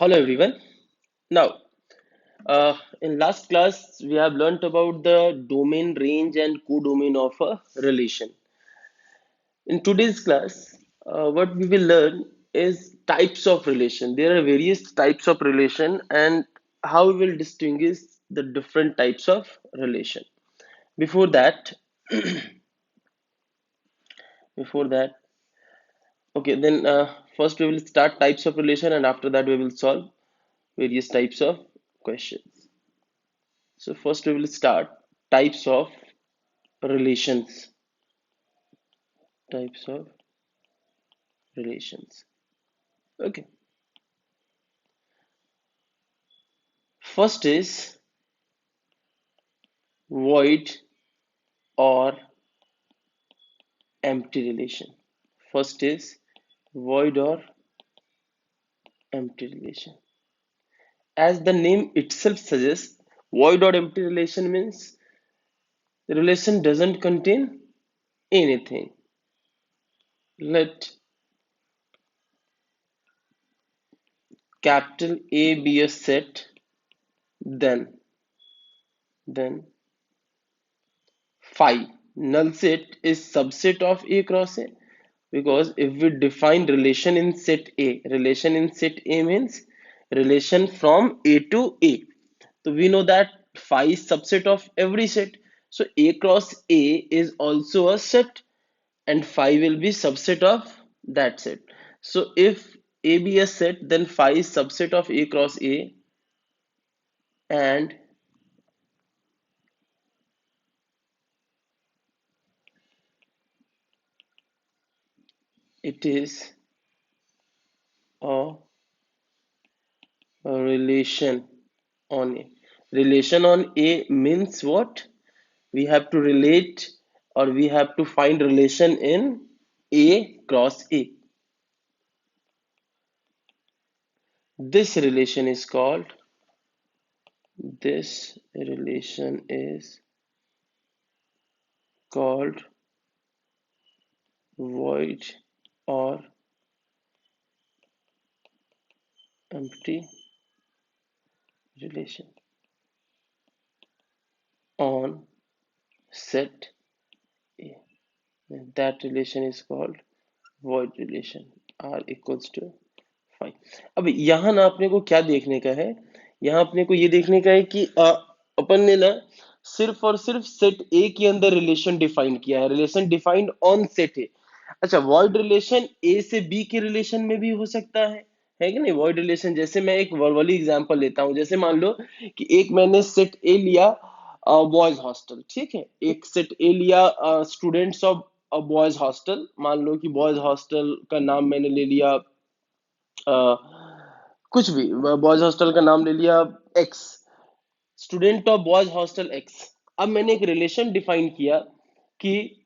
Hello everyone. Now, in last class, we have learnt about the domain range and codomain of a relation. In today's class, what we will learn is types of relation. There are various types of relation and how we will distinguish the different types of relation. Before that, before that, okay, then first we will start types of relation and after that we will solve various types of questions. So first we will start types of relations. Types of relations. Okay. First is void or empty relation. First is void or empty relation. As the name itself suggests, void or empty relation means the relation doesn't contain anything. Let capital A be a set, then phi. Null set is subset of A cross A because if we define relation in set A means relation from A to A. So we know that phi is subset of every set. So A cross A is also a set and phi will be subset of that set. So if A be a set, then phi is subset of A cross A and it is a relation on A. Relation on A means what? We have to relate or we have to find relation in A cross A. This relation is called this relation is called void or empty relation on set A. That relation is called void relation R equals to 5. अब यहाँ ना अपने को क्या देखने का है, यहाँ अपने को ये देखने का है कि अपन ने ना सिर्फ और सिर्फ सेट ए के अंदर रिलेशन डिफाइन किया है, रिलेशन डिफाइंड ऑन सेट ए. अच्छा, वॉइड रिलेशन ए से बी के रिलेशन में भी हो सकता है कि नहीं. वॉइड रिलेशन जैसे मैं एक वर्बली एग्जांपल लेता हूँ, जैसे मान लो कि एक मैंने सेट ए लिया बॉयज हॉस्टल, ठीक है, एक सेट ए लिया स्टूडेंट्स ऑफ बॉयज हॉस्टल. मान लो कि बॉयज हॉस्टल का नाम मैंने ले लिया कुछ भी, बॉयज हॉस्टल का नाम ले लिया x, student of boys hostel x. अब मैंने एक रिलेशन डिफाइन किया कि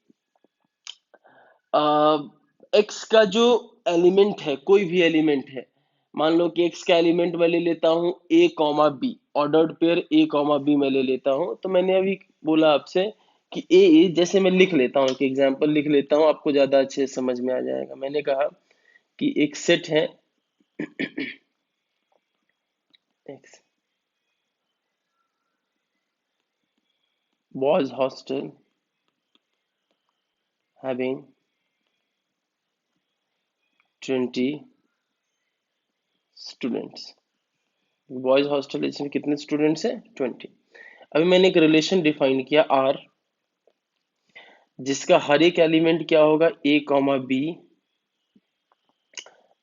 एक्स का जो एलिमेंट है, कोई भी एलिमेंट है, मान लो कि एक्स का एलिमेंट मैं ले लेता हूं A comma B, ordered pair A comma B मैं ले लेता हूं. तो मैंने अभी बोला आपसे कि ए, जैसे मैं लिख लेता हूं, एक एग्जांपल लिख लेता हूं, आपको ज्यादा अच्छे से समझ में आ जाएगा. मैंने कहा कि एक सेट है x, boys hostel having 20 students. Boys hostel इसमें कितने स्टूडेंट्स हैं? 20. अभी मैंने एक रिलेशन डिफाइन किया आर, जिसका हर एक एलिमेंट क्या होगा, A comma B,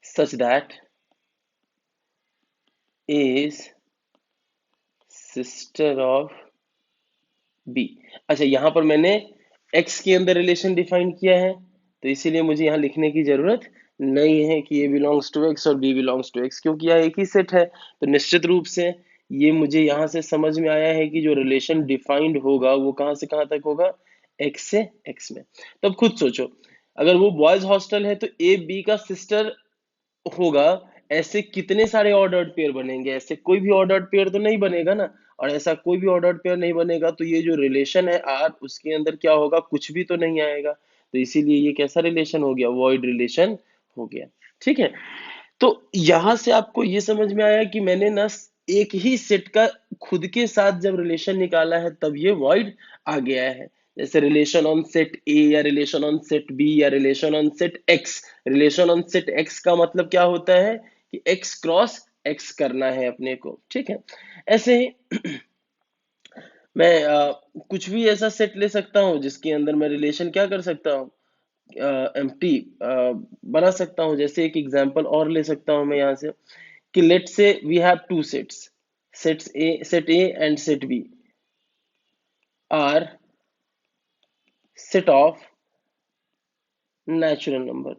such that A is sister of B. अच्छा, यहां पर मैंने एक्स के अंदर रिलेशन डिफाइन किया है, तो इसीलिए मुझे यहां लिखने की जरूरत नहीं है कि ए बिलोंग्स टू एक्स और बी बिलोंग्स टू एक्स, क्योंकि यह एक ही सेट है. तो निश्चित रूप से ये मुझे यहां से समझ में आया है कि जो रिलेशन डिफाइंड होगा वो कहां से कहां तक होगा, एक्स से एक्स में. तो अब खुद सोचो, अगर वो बॉयज हॉस्टल है तो ए बी का सिस्टर होगा. ऐसे कितने सारे ऑर्डर्ड पेयर बनेंगे? ऐसे कोई भी ऑर्डर्ड पेयर तो नहीं बनेगा ना. और ऐसा कोई भी ऑर्डर्ड पेयर नहीं बनेगा तो ये जो रिलेशन है आर, उसके अंदर क्या होगा, कुछ भी तो नहीं आएगा. तो इसीलिए ये कैसा रिलेशन हो गया, वॉइड रिलेशन हो गया. ठीक है. तो यहां से आपको ये समझ में आया कि मैंने ना एक ही सेट का खुद के साथ जब रिलेशन निकाला है तब ये वॉइड आ गया है। जैसे रिलेशन ऑन सेट ए या रिलेशन ऑन सेट बी या relation on set x. Relation on set x का मतलब क्या होता है कि एक्स क्रॉस एक्स करना है अपने को, ठीक है। ऐसे ही मैं कुछ भी ऐसा सेट ले सकता हूँ जिसके अंदर मैं रिलेशन क्या कर सकता हूँ, एम्प्टी बना सकता हूँ। जैसे एक एग्जांपल और ले सकता हूँ मैं यहाँ से कि let say we have two sets, set A and set B are set of natural number.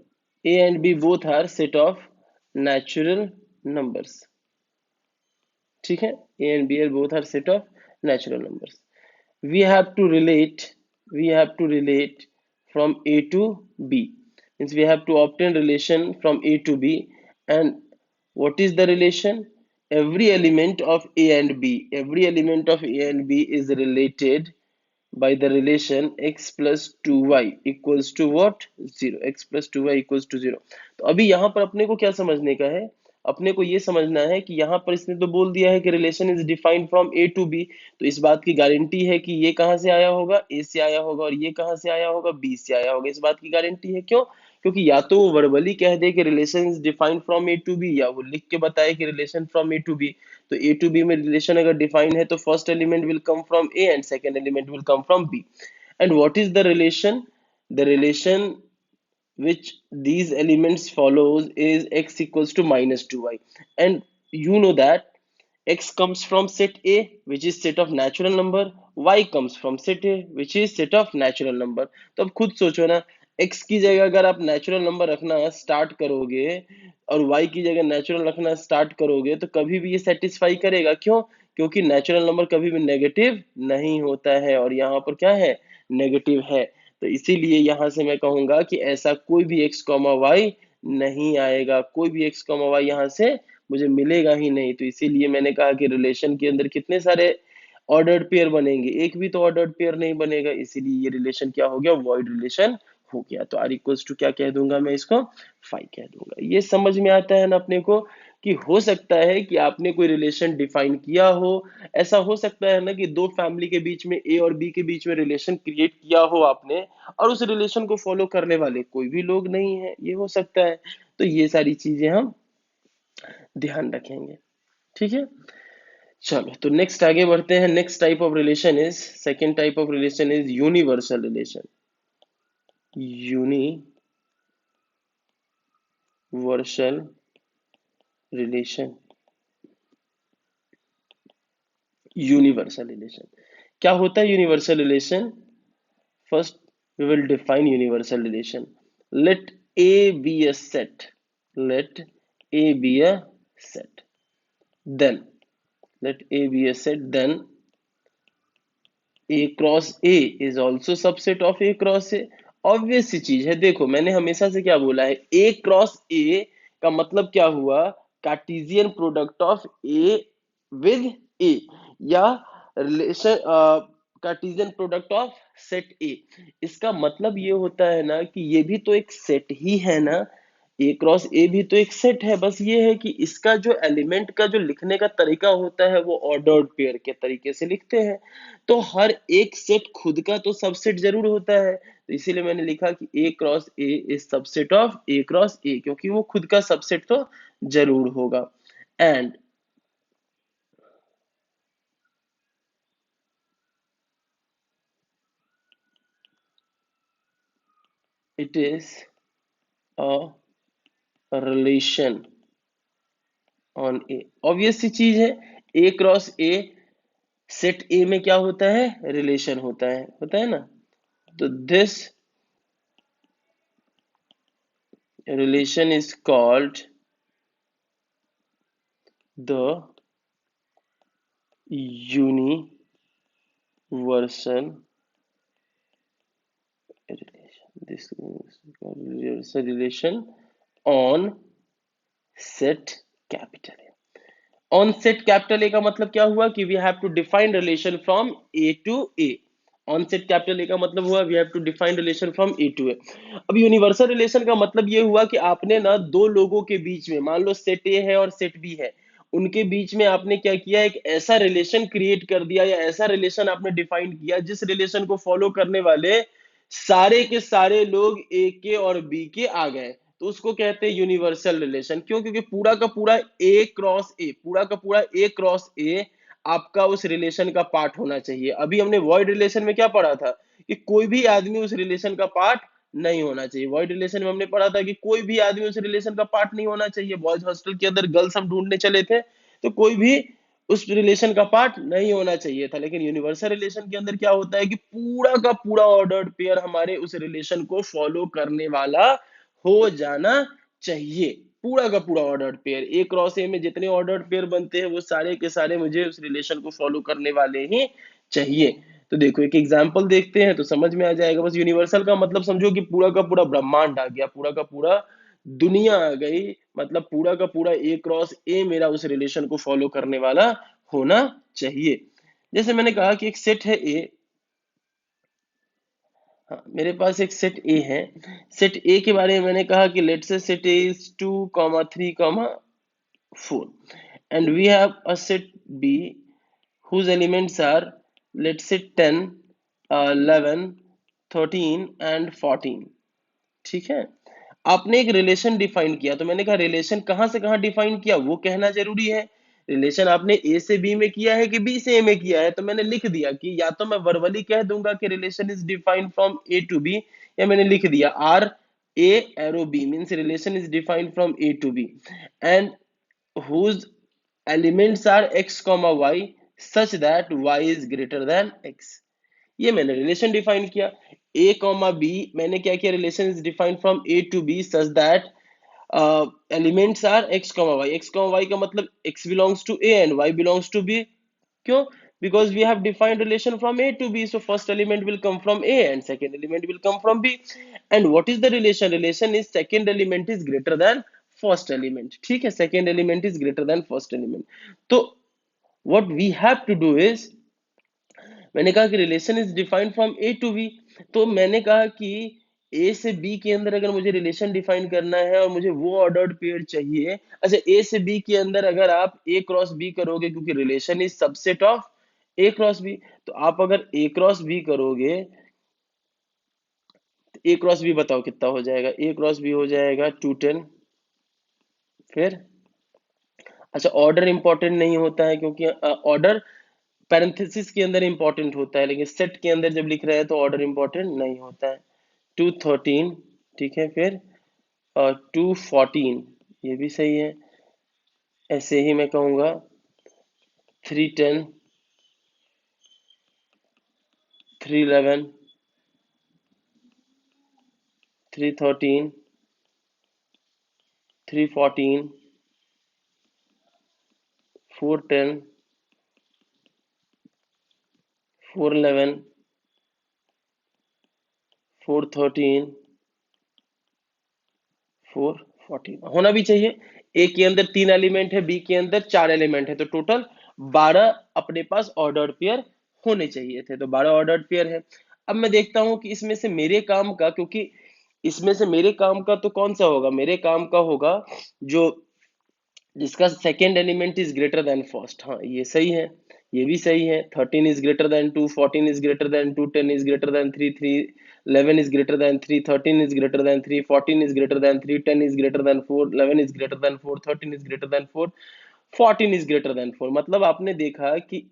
A and B both are set of natural numbers. ठीक है, A and B are both are set of natural numbers. We have to relate, we have to relate from A to B. Means we have to obtain relation from A to B. And what is the relation? Every element of A and B, every element of A and B is related by the relation x plus 2y equals to what, 0। x plus 2y equals to 0। तो अभी यहाँ पर अपने को क्या समझने का है, अपने को ये समझना है कि यहाँ पर इसने तो बोल दिया है कि relation is defined from A to B. तो इस बात की गारंटी है कि ये कहाँ से आया होगा, ए से आया होगा, और ये कहाँ से आया होगा, बी से आया होगा। इस बात की गारंटी है, क्यों? क्योंकि या तो वो वर्बली कह दे कि relation is defined from A to B, या वो लिख के बताए कि relation from A to B. तो ए टू बी में रिलेशन अगर डिफाइन है तो first element will come from A and second element will come from B. And what is the relation? The relation which these elements follows is x equals to minus 2y. And you know that x comes from set A, which is set of natural number, y comes from set A, which is set of natural number। तो अब खुद सोचो ना, x की जगह अगर आप natural number रखना स्टार्ट करोगे और y की जगह नेचुरल रखना स्टार्ट करोगे तो कभी भी ये सेटिस्फाई करेगा, क्यों? क्योंकि नेचुरल नंबर कभी भी नेगेटिव नहीं होता है, और यहाँ पर क्या है, नेगेटिव है। तो इसीलिए यहां से मैं कहूंगा कि ऐसा कोई भी x कॉमा वाई नहीं आएगा, कोई भी x कॉमा वाई यहाँ से मुझे मिलेगा ही नहीं। तो इसीलिए मैंने कहा कि रिलेशन के अंदर कितने सारे ऑर्डर्ड पेयर बनेंगे, एक भी तो ऑर्डर्ड पेयर नहीं बनेगा। इसीलिए ये रिलेशन क्या हो गया, वॉइड रिलेशन हो गया। तो आर इक्वल्स टू क्या कह दूंगा मैं इसको, फाई कह दूंगा। ये समझ में आता है ना अपने को कि हो सकता है कि आपने कोई रिलेशन डिफाइन किया हो। ऐसा हो सकता है ना कि दो फैमिली के बीच में, ए और बी के बीच में रिलेशन क्रिएट किया हो आपने, और उस रिलेशन को फॉलो करने वाले कोई भी लोग नहीं है, ये हो सकता है। तो ये सारी चीजें हम ध्यान रखेंगे, ठीक है। चलो तो नेक्स्ट आगे बढ़ते हैं। Next type of relation is, second type of relation is universal relation. Universal relation, universal relation क्या होता है? Universal relation, first we will define universal relation. Let A be a set, let A be a set, then let A be a set, then A cross A is also subset of A cross A। Obvious सी चीज है, देखो मैंने हमेशा से क्या बोला है, A क्रॉस A का मतलब क्या हुआ, Cartesian product of A with A, या relation Cartesian product of set A। इसका मतलब ये होता है ना कि ये भी तो एक सेट ही है ना, ए क्रॉस ए भी तो एक सेट है। बस ये है कि इसका जो एलिमेंट का जो लिखने का तरीका होता है वो ऑर्डर्ड पेयर के तरीके से लिखते हैं। तो हर एक सेट खुद का तो सबसेट जरूर होता है, तो इसीलिए मैंने लिखा कि A cross A is subset of A cross A, क्योंकि वो खुद का सबसेट तो जरूर होगा। And it is a relation on A. Obvious सी चीज है, ए क्रॉस ए सेट ए में क्या होता है, रिलेशन होता है ना। तो this relation is called the universal relation। This is called universal relation on set capital A। On set capital A का मतलब क्या हुआ कि we have to define relation from A to A. On set capital A का मतलब हुआ we have to define relation from A to A. अब universal relation का मतलब ये हुआ कि आपने ना दो लोगों के बीच में, मान लो सेट ए है और सेट बी है, उनके बीच में आपने क्या किया, एक ऐसा रिलेशन क्रिएट कर दिया या ऐसा रिलेशन आपने डिफाइन किया जिस रिलेशन को फॉलो करने वाले सारे के सारे लोग ए के और बी के आ गए, तो उसको कहते हैं यूनिवर्सल रिलेशन। क्यों? क्योंकि पूरा का पूरा ए क्रॉस ए, पूरा का पूरा ए क्रॉस ए आपका उस रिलेशन का पार्ट होना चाहिए। अभी हमने वॉइड रिलेशन में क्या पढ़ा था कि कोई भी आदमी उस रिलेशन का पार्ट नहीं होना चाहिए। वॉइड रिलेशन में हमने पढ़ा था कि कोई भी आदमी उस रिलेशन का पार्ट नहीं होना चाहिए। बॉयज हॉस्टल के अंदर गर्ल्स हम ढूंढने चले थे तो कोई भी उस रिलेशन का पार्ट नहीं होना चाहिए था। लेकिन यूनिवर्सल रिलेशन के अंदर क्या होता है कि पूरा का पूरा ऑर्डर्ड पेयर हमारे उस रिलेशन को फॉलो करने वाला हो जाना चाहिए। पूरा का पूरा ऑर्डर्ड पेयर, ए क्रॉस ए में जितने ऑर्डर्ड पेयर बनते हैं वो सारे के सारे मुझे उस रिलेशन को फॉलो करने वाले ही चाहिए। तो देखो एक एग्जांपल देखते हैं तो समझ में आ जाएगा। बस यूनिवर्सल का मतलब समझो कि पूरा का पूरा ब्रह्मांड आ गया, पूरा का पूरा दुनिया आ गई, मतलब पूरा का पूरा ए क्रॉस ए मेरा उस रिलेशन को फॉलो करने वाला होना चाहिए। जैसे मैंने कहा कि एक सेट है ए, हाँ, मेरे पास एक सेट ए है। सेट ए के बारे में मैंने कहा कि let's say set A is 2, 3, 4 and we have a set B whose elements are, let's say, 10, 11, 13 and 14। ठीक है, आपने एक रिलेशन डिफाइन किया, तो मैंने कहा रिलेशन कहां से कहां डिफाइन किया वो कहना जरूरी है। रिलेशन आपने ए से बी में किया है कि बी से ए में किया है, तो मैंने लिख दिया कि या तो मैं वर्बली कह दूंगा कि relation is defined from A to B, या मैंने लिख दिया R A arrow B means relation is defined from A to B and whose elements are x comma y such that y is greater than x। ये मैंने रिलेशन डिफाइन किया। a comma b मैंने क्या किया, relation is defined from a to b such that elements are x comma y। x comma y का मतलब x belongs to a and y belongs to b। क्यों? Because we have defined relation from A to B, so first element will come from A and second element will come from B। And what is the relation? Relation is second element is greater than first element। ठीक है, second element is greater than first element। तो what we have to do is, मैंने कहा कि relation is defined from A to B, तो मैंने कहा कि ए से बी के अंदर अगर मुझे रिलेशन डिफाइन करना है और मुझे वो ऑर्डर्ड पेयर चाहिए। अच्छा, ए से बी के अंदर अगर आप ए क्रॉस बी करोगे, क्योंकि relation is subset of A cross B, तो आप अगर ए क्रॉस बी करोगे तो ए क्रॉस बी बताओ कितना हो जाएगा। ए क्रॉस बी हो जाएगा 210। फिर अच्छा, ऑर्डर इंपॉर्टेंट नहीं होता है क्योंकि ऑर्डर पैरेंथेसिस के अंदर इंपॉर्टेंट होता है, लेकिन सेट के अंदर जब लिख रहे हैं तो ऑर्डर इंपॉर्टेंट नहीं होता है। 213, ठीक है, फिर 214, ये भी सही है। ऐसे ही मैं कहूँगा 310, 311, 313, 314, 410, 411, 413, 414 होना भी चाहिए। ए के अंदर 3 एलिमेंट है, बी के अंदर 4 एलिमेंट है, तो टोटल 12 अपने पास ऑर्डर्ड पेयर होने चाहिए थे, तो 12 ऑर्डर्ड पेयर है। अब मैं देखता हूं कि इसमें से मेरे काम का, क्योंकि इसमें से मेरे काम का तो कौन सा होगा, मेरे काम का होगा जो जिसका second element is greater than first. हाँ, ये सही है, ये भी सही है। 13 is greater then 2, 14 is greater then 2, 10 is greater then 3, 11 is greater then 3, 13 is greater then 3, 14 is greater then 3, 10 is greater then 4, 11 is greater then 4, 13 is greater then 4, 14 is greater then 4। मतलब आपने देखा कि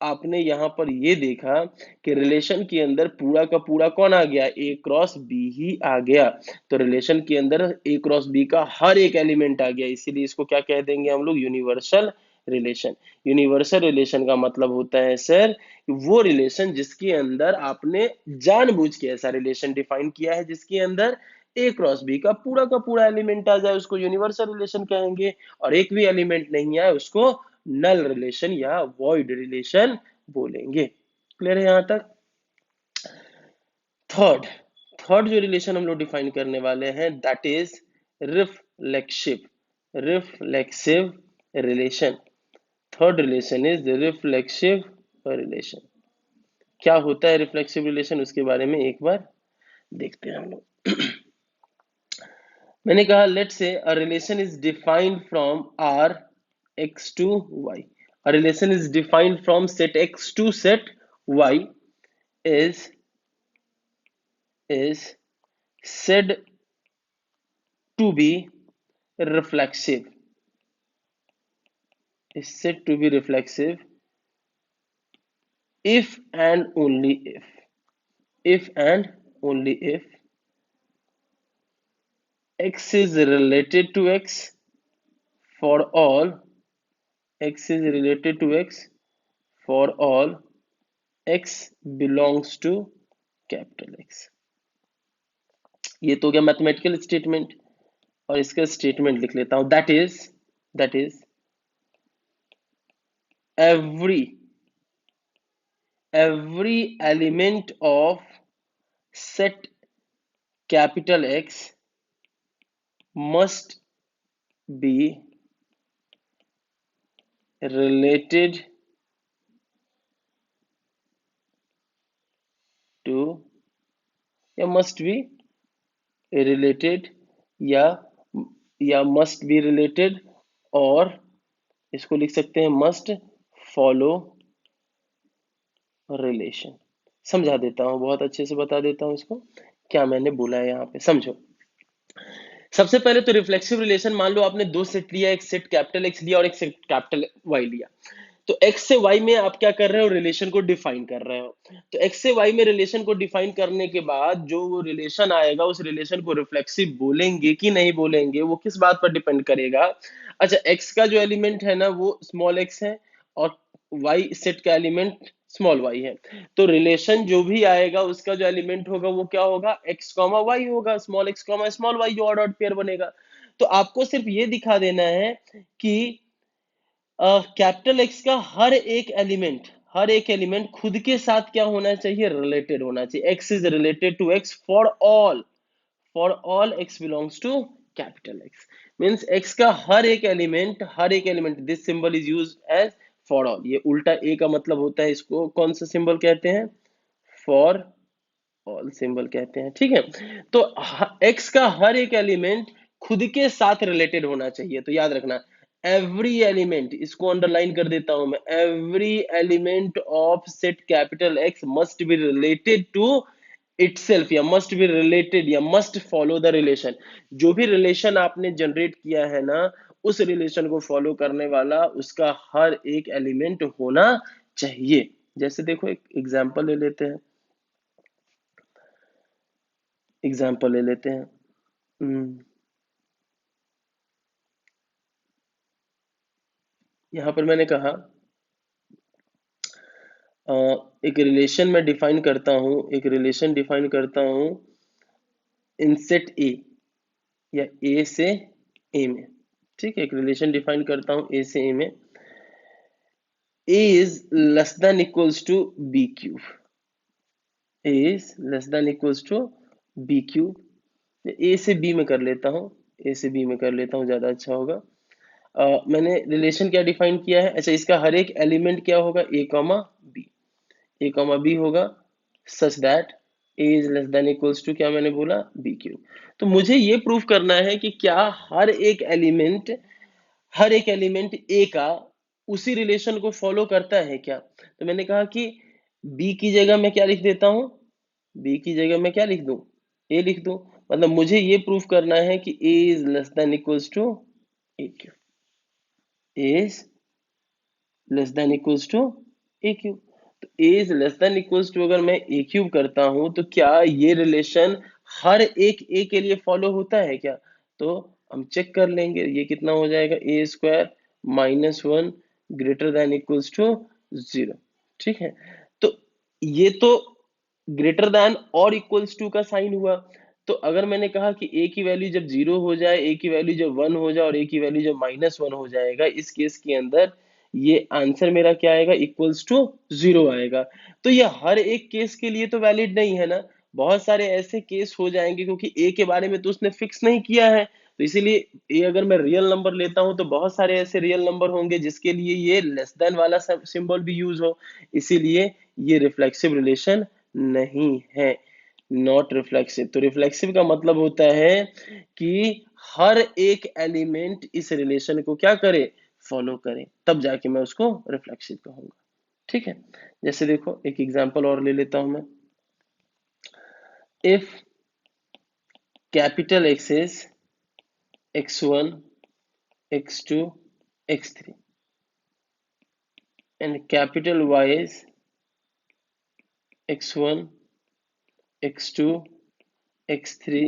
आपने यहां पर ये देखा कि रिलेशन के अंदर पूरा का पूरा कौन आ गया, ए क्रॉस बी ही आ गया। तो रिलेशन के अंदर ए क्रॉस बी का हर एक एलिमेंट आ गया, इसीलिए इसको क्या कह देंगे हम लोग, यूनिवर्सल रिलेशन। यूनिवर्सल रिलेशन का मतलब होता है सर वो रिलेशन जिसके अंदर आपने जानबूझ के ऐसा रिलेशन डिफाइन किया है जिसके अंदर ए क्रॉस बी का पूरा एलिमेंट आ जाए, उसको यूनिवर्सल रिलेशन कहेंगे। और एक भी एलिमेंट नहीं आए उसको नल रिलेशन या वॉइड रिलेशन बोलेंगे। क्लियर है यहां तक? थर्ड थर्ड जो रिलेशन हम लोग डिफाइन करने वाले हैं that is reflexive. Reflexive relation. Third relation is reflexive relation. क्या होता है रिफ्लेक्सिव रिलेशन, उसके बारे में एक बार देखते हैं हम लोग। मैंने कहा let say a relation is defined from R X to Y, a relation is defined from set X to set Y is is said to be reflexive, is said to be reflexive if and only if and only if x is related to x for all x is related to x for all x belongs to capital X। ये तो गया mathematical statement, और इसका statement लिख लेता हूं, that is every every element of set capital X must be related to, या must be related, या must be related, और इसको लिख सकते हैं must follow relation। समझा देता हूं, बहुत अच्छे से बता देता हूं इसको, क्या मैंने बोला है यहाँ पे समझो। सबसे पहले तो रिफ्लेक्सिव रिलेशन, मान लो आपने दो सेट लिया, एक सेट कैपिटल एक्स लिया और एक सेट कैपिटल वाई लिया। तो एक्स से वाई में आप क्या कर रहे हो, रिलेशन को डिफाइन कर रहे हो। तो एक्स से वाई में रिलेशन को डिफाइन करने के बाद जो वो रिलेशन आएगा, उस रिलेशन को रिफ्लेक्सिव बोलेंगे कि नहीं बोलेंगे, वो किस बात पर डिपेंड करेगा। अच्छा, एक्स का जो एलिमेंट है ना वो स्मॉल एक्स है, और वाई सेट का एलिमेंट स्मॉल वाई है। तो रिलेशन जो भी आएगा उसका जो एलिमेंट होगा वो क्या होगा, एक्स कॉमा वाई होगा, small X comma small Y, जो ऑड ऑड पेयर बनेगा। तो आपको सिर्फ ये दिखा देना है कि कैपिटल एक्स का हर एक एलिमेंट खुद के साथ क्या होना चाहिए, रिलेटेड होना चाहिए। X is related to X for all X belongs to capital X. Means एक्स का हर एक element this symbol is use as for all. ये उल्टा ए का मतलब होता है, इसको कौन सा सिंबल कहते हैं, फॉर ऑल सिंबल कहते हैं, ठीक है। तो एक्स का हर एक एलिमेंट खुद के साथ रिलेटेड होना चाहिए। तो याद रखना, एवरी एलिमेंट, इसको अंडरलाइन कर देता हूं मैं, every element of set capital X must be related to itself, या मस्ट बी रिलेटेड, या मस्ट फॉलो द रिलेशन। जो भी रिलेशन आपने जनरेट किया है ना, उस रिलेशन को फॉलो करने वाला उसका हर एक एलिमेंट होना चाहिए। जैसे देखो एक एग्जांपल ले लेते हैं, यहाँ पर मैंने कहा एक रिलेशन में डिफाइन करता हूं, एक रिलेशन डिफाइन करता हूं इन सेट ए, या ए से ए में, ठीक है। एक रिलेशन डिफाइन करता हूं ए से ए में, A is less than equals to B cube, A is less than equals to B cube. A से बी में कर लेता हूं, ए से बी में कर लेता हूं, ज्यादा अच्छा होगा। मैंने रिलेशन क्या डिफाइन किया है, अच्छा इसका हर एक एलिमेंट क्या होगा, A comma B, A comma B होगा, such that A is less than equals to, क्या मैंने बोला, बी क्यू। तो मुझे ये प्रूफ करना है कि क्या हर एक एलिमेंट ए का उसी रिलेशन को फॉलो करता है क्या। तो मैंने कहा कि बी की जगह मैं क्या लिख देता हूं, बी की जगह मैं क्या लिख दूं, ए लिख दूं। मतलब मुझे ये प्रूफ करना है कि A is less than equals to A cube, is less than equals to A cube. तो A is less than equals to अगर मैं ए क्यूब करता हूं, तो क्या ये रिलेशन हर एक ए के लिए फॉलो होता है क्या। तो हम चेक कर लेंगे, ये कितना हो जाएगा, A square minus one greater than equals to zero, ठीक है। तो ये तो ग्रेटर देन और इक्वल्स टू का साइन हुआ। तो अगर मैंने कहा कि ए की वैल्यू जब जीरो हो जाए, ए की वैल्यू जब वन हो जाए, और ए की वैल्यू जब माइनस वन हो जाएगा, इस केस के अंदर ये आंसर मेरा क्या आएगा, इक्वल्स टू जीरो आएगा। तो ये हर एक केस के लिए तो वैलिड नहीं है ना, बहुत सारे ऐसे केस हो जाएंगे, क्योंकि ए के बारे में तो उसने फिक्स नहीं किया है। तो इसीलिए ये अगर मैं रियल नंबर लेता हूं तो बहुत सारे ऐसे रियल नंबर होंगे जिसके लिए ये लेस देन वाला सिंबल भी यूज हो, इसीलिए ये रिफ्लेक्सिव रिलेशन नहीं है, नॉट रिफ्लेक्सिव। तो रिफ्लेक्सिव का मतलब होता है कि हर एक एलिमेंट इस रिलेशन को क्या करे, फॉलो करे, तब जाके मैं उसको रिफ्लेक्सिव कहूंगा। ठीक है, जैसे देखो एक एग्जांपल और ले लेता हूं मैं। If capital x is x1 x2 x3 and capital Y is x1 x2 x3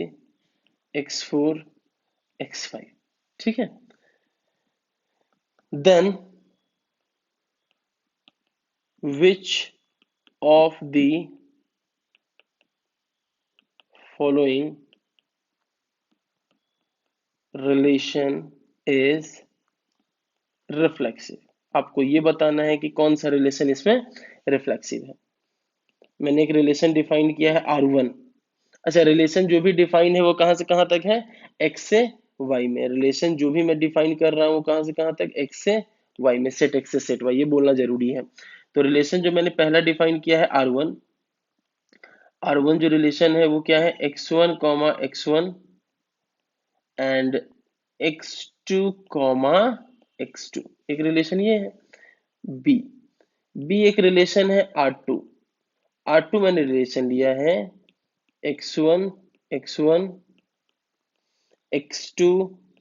x4 x5, ठीक है, then which of the following relation is reflexive? आपको ये बताना है कि कौन सा रिलेशन इसमें रिफ्लेक्सिव है। मैंने एक रिलेशन डिफाइन किया है R1। अच्छा, रिलेशन जो भी डिफाइन है वो कहां से कहां तक है, x से y में। रिलेशन जो भी मैं डिफाइन कर रहा हूं कहां से कहां तक, x से y में, सेट x से सेट y, ये बोलना जरूरी है। तो रिलेशन जो मैंने पहला डिफाइन किया है R1, R1 जो रिलेशन है वो क्या है, x1 x1 and x2 x2, एक रिलेशन ये है। b b एक रिलेशन है R2, R2 मैंने रिलेशन लिया है x1 x1 x2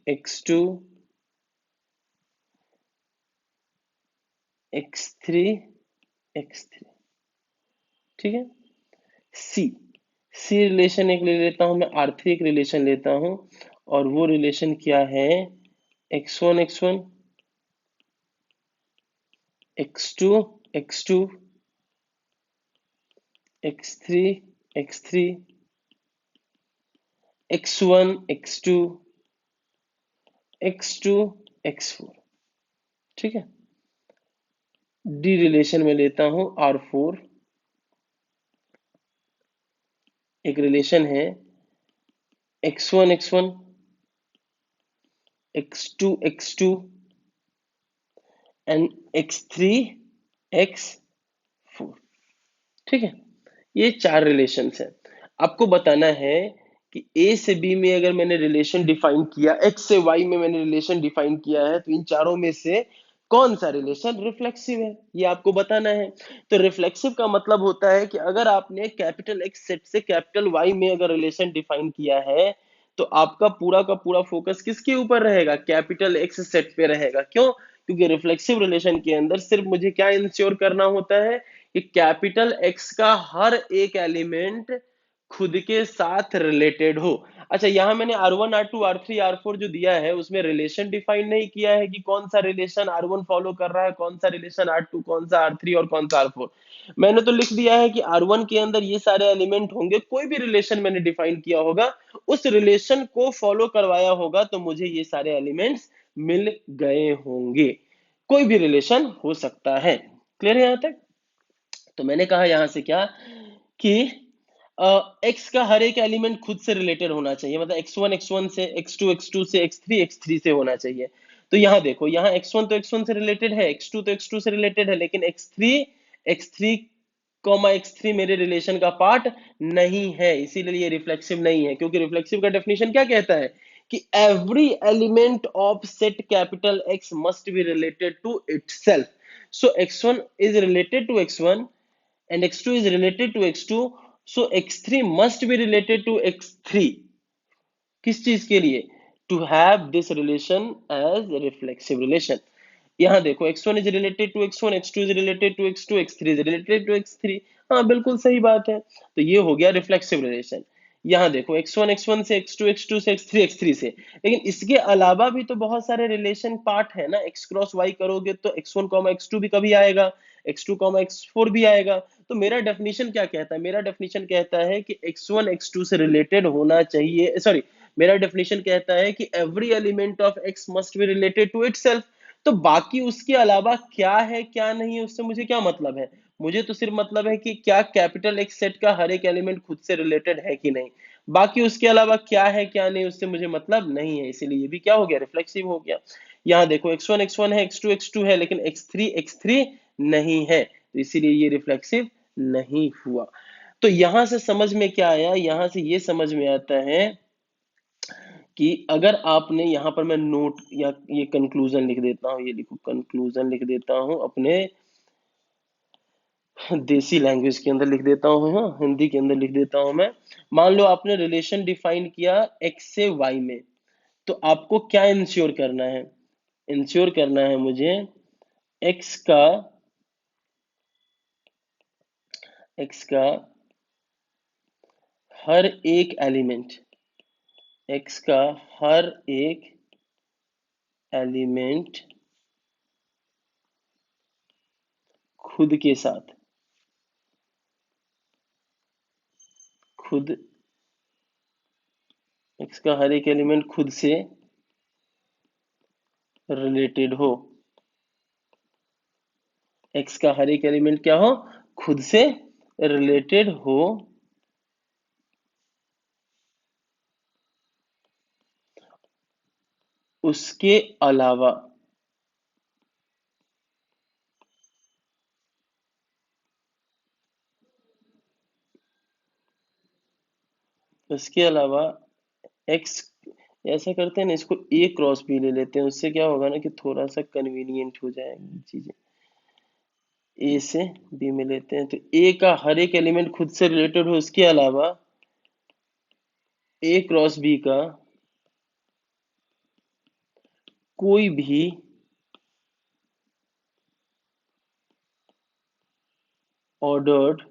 x2 x3 x3, ठीक है। सी सी रिलेशन एक ले लेता हूं मैं, R3 एक रिलेशन लेता हूं, और वो रिलेशन क्या है, x1 x1 x2 x2 x3 x3 x1 x2 x2 x4, ठीक है। डी रिलेशन में लेता हूं R4, एक रिलेशन है x1 x1 x2 x2 and x3 x4, ठीक है। ये चार रिलेशंस हैं। आपको बताना है कि ए से बी में अगर मैंने रिलेशन डिफाइन किया, एक्स से वाई में मैंने रिलेशन डिफाइन किया है, तो इन चारों में से कौन सा रिलेशन रिफ्लेक्सिव है, ये आपको बताना है। तो रिफ्लेक्सिव का मतलब होता है कि अगर आपने कैपिटल एक्स सेट से कैपिटल वाई में अगर रिलेशन डिफाइन किया है, तो आपका पूरा का पूरा फोकस किसके ऊपर रहेगा, कैपिटल एक्स सेट पे रहेगा। क्यों? क्योंकि रिफ्लेक्सिव रिलेशन के अंदर सिर्फ मुझे क्या इंश्योर करना होता है कि कैपिटल एक्स का हर एक एलिमेंट खुद के साथ रिलेटेड हो। अच्छा, यहां मैंने R1 R2 R3 R4 जो दिया है उसमें रिलेशन डिफाइन नहीं किया है कि कौन सा रिलेशन R1 फॉलो कर रहा है, कौन सा रिलेशन R2, कौन सा R3 और कौन सा R4। मैंने तो लिख दिया है कि R1 के अंदर ये सारे एलिमेंट होंगे, कोई भी रिलेशन मैंने डिफाइन किया होगा उस रिलेशन को फॉलो करवाया होगा तो मुझे ये सारे एलिमेंट्स मिल गए होंगे। कोई भी रिलेशन हो सकता है। क्लियर है यहां तक? तो मैंने कहा यहां से क्या कि एक्स का हर एक एलिमेंट खुद से रिलेटेड होना चाहिए, मतलब x1 x1 से, x2 x2 से, x3 x3 से होना चाहिए। तो यहाँ देखो, यहाँ x1 तो x1 से रिलेटेड है, x2 तो x2 से रिलेटेड है, लेकिन x3 x3 मेरे रिलेशन का पार्ट नहीं है, इसीलिए ये रिफ्लेक्सिव नहीं है। क्योंकि रिफ्लेक्सिव का डेफिनेशन क्या कहता है कि every element of set capital X must be related to itself. So x1 is related to x1 and x2 is related to x2, so x3 must be related to x3। किस चीज के लिए, to have this relation as reflexive relation. यहाँ देखो x1 is related to x1, x2 is related to x2, x3 is related to x3। हाँ बिल्कुल सही बात है, तो ये हो गया रिफ्लेक्सिव रिलेशन। यहाँ देखो x1 x1 से, x2 x2 से, x3 x3 से, लेकिन इसके अलावा भी तो बहुत सारे रिलेशन पार्ट है ना। x क्रॉस y करोगे तो x1 x2 भी कभी आएगा, x2 x4 भी आएगा। तो मेरा डेफिनेशन क्या कहता है, मेरा डेफिनेशन कहता है कि x1 x2 से रिलेटेड होना चाहिए, सॉरी, मेरा डेफिनेशन कहता है कि every element of x must be related to itself. तो बाकी उसके अलावा क्या है क्या नहीं है उससे मुझे क्या मतलब है, मुझे तो सिर्फ मतलब है कि क्या कैपिटल एक्स सेट का हर एक एलिमेंट खुद से रिलेटेड है कि नहीं। बाकी उसके अलावा क्या है क्या नहीं उससे मुझे मतलब नहीं है, इसीलिए ये भी क्या हो गया, रिफ्लेक्सिव हो गया। यहाँ देखो x1 है, x2 है, लेकिन x3 नहीं है, तो इसीलिए ये रिफ्लेक्सिव नहीं हुआ। तो यहां से समझ में क्या आया, यहां से ये समझ में आता है कि अगर आपने, यहाँ पर मैं नोट या ये कंक्लूजन लिख देता हूँ, ये लिखो कंक्लूजन लिख देता हूँ अपने देसी लैंग्वेज के अंदर लिख देता हूँ, हाँ हिंदी के अंदर लिख देता हूँ मैं। मान लो आपने रिलेशन डिफाइन किया x से y में, तो आपको क्या इंश्योर करना है, इंश्योर करना है मुझे x का x का हर एक एलिमेंट, x का हर एक एलिमेंट खुद के साथ, खुद x का हर एक एलिमेंट खुद से रिलेटेड हो, x का हर एक एलिमेंट क्या हो, खुद से रिलेटेड हो, उसके अलावा, उसके अलावा x, ऐसा करते हैं ना, इसको a क्रॉस b ले लेते हैं, उससे क्या होगा ना कि थोड़ा सा कन्वीनियंट हो जाएगी चीजें। a से b में लेते हैं, तो a का हर एक एलिमेंट खुद से रिलेटेड हो, उसके अलावा a क्रॉस b का कोई भी ऑर्डर्ड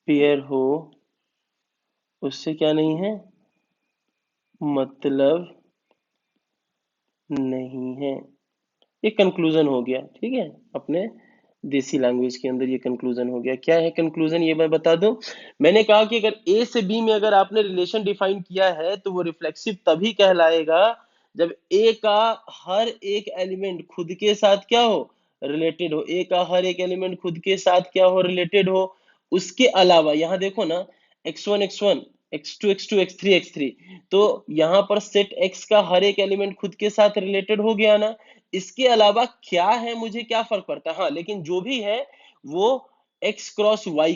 पेयर हो, उससे क्या नहीं है, मतलब नहीं है। ये कंक्लूजन हो गया, ठीक है, अपने देसी लैंग्वेज के अंदर ये कंक्लूजन हो गया। क्या है कंक्लूजन, ये मैं बता दूं। मैंने कहा कि अगर ए से बी में अगर आपने रिलेशन डिफाइन किया है तो वो रिफ्लेक्सिव तभी कहलाएगा जब ए का हर एक एलिमेंट खुद के साथ क्या हो, रिलेटेड हो, ए का हर एक एलिमेंट खुद के साथ क्या हो, रिलेटेड हो। उसके अलावा यहाँ देखो ना, x1 x2 तो यहाँ पर सेट x का हर एक एलिमेंट खुद के साथ रिलेटेड हो गया ना। इसके अलावा क्या है मुझे क्या फर्क पड़ता है, हाँ लेकिन जो भी है वो एक्स क्रॉस वाई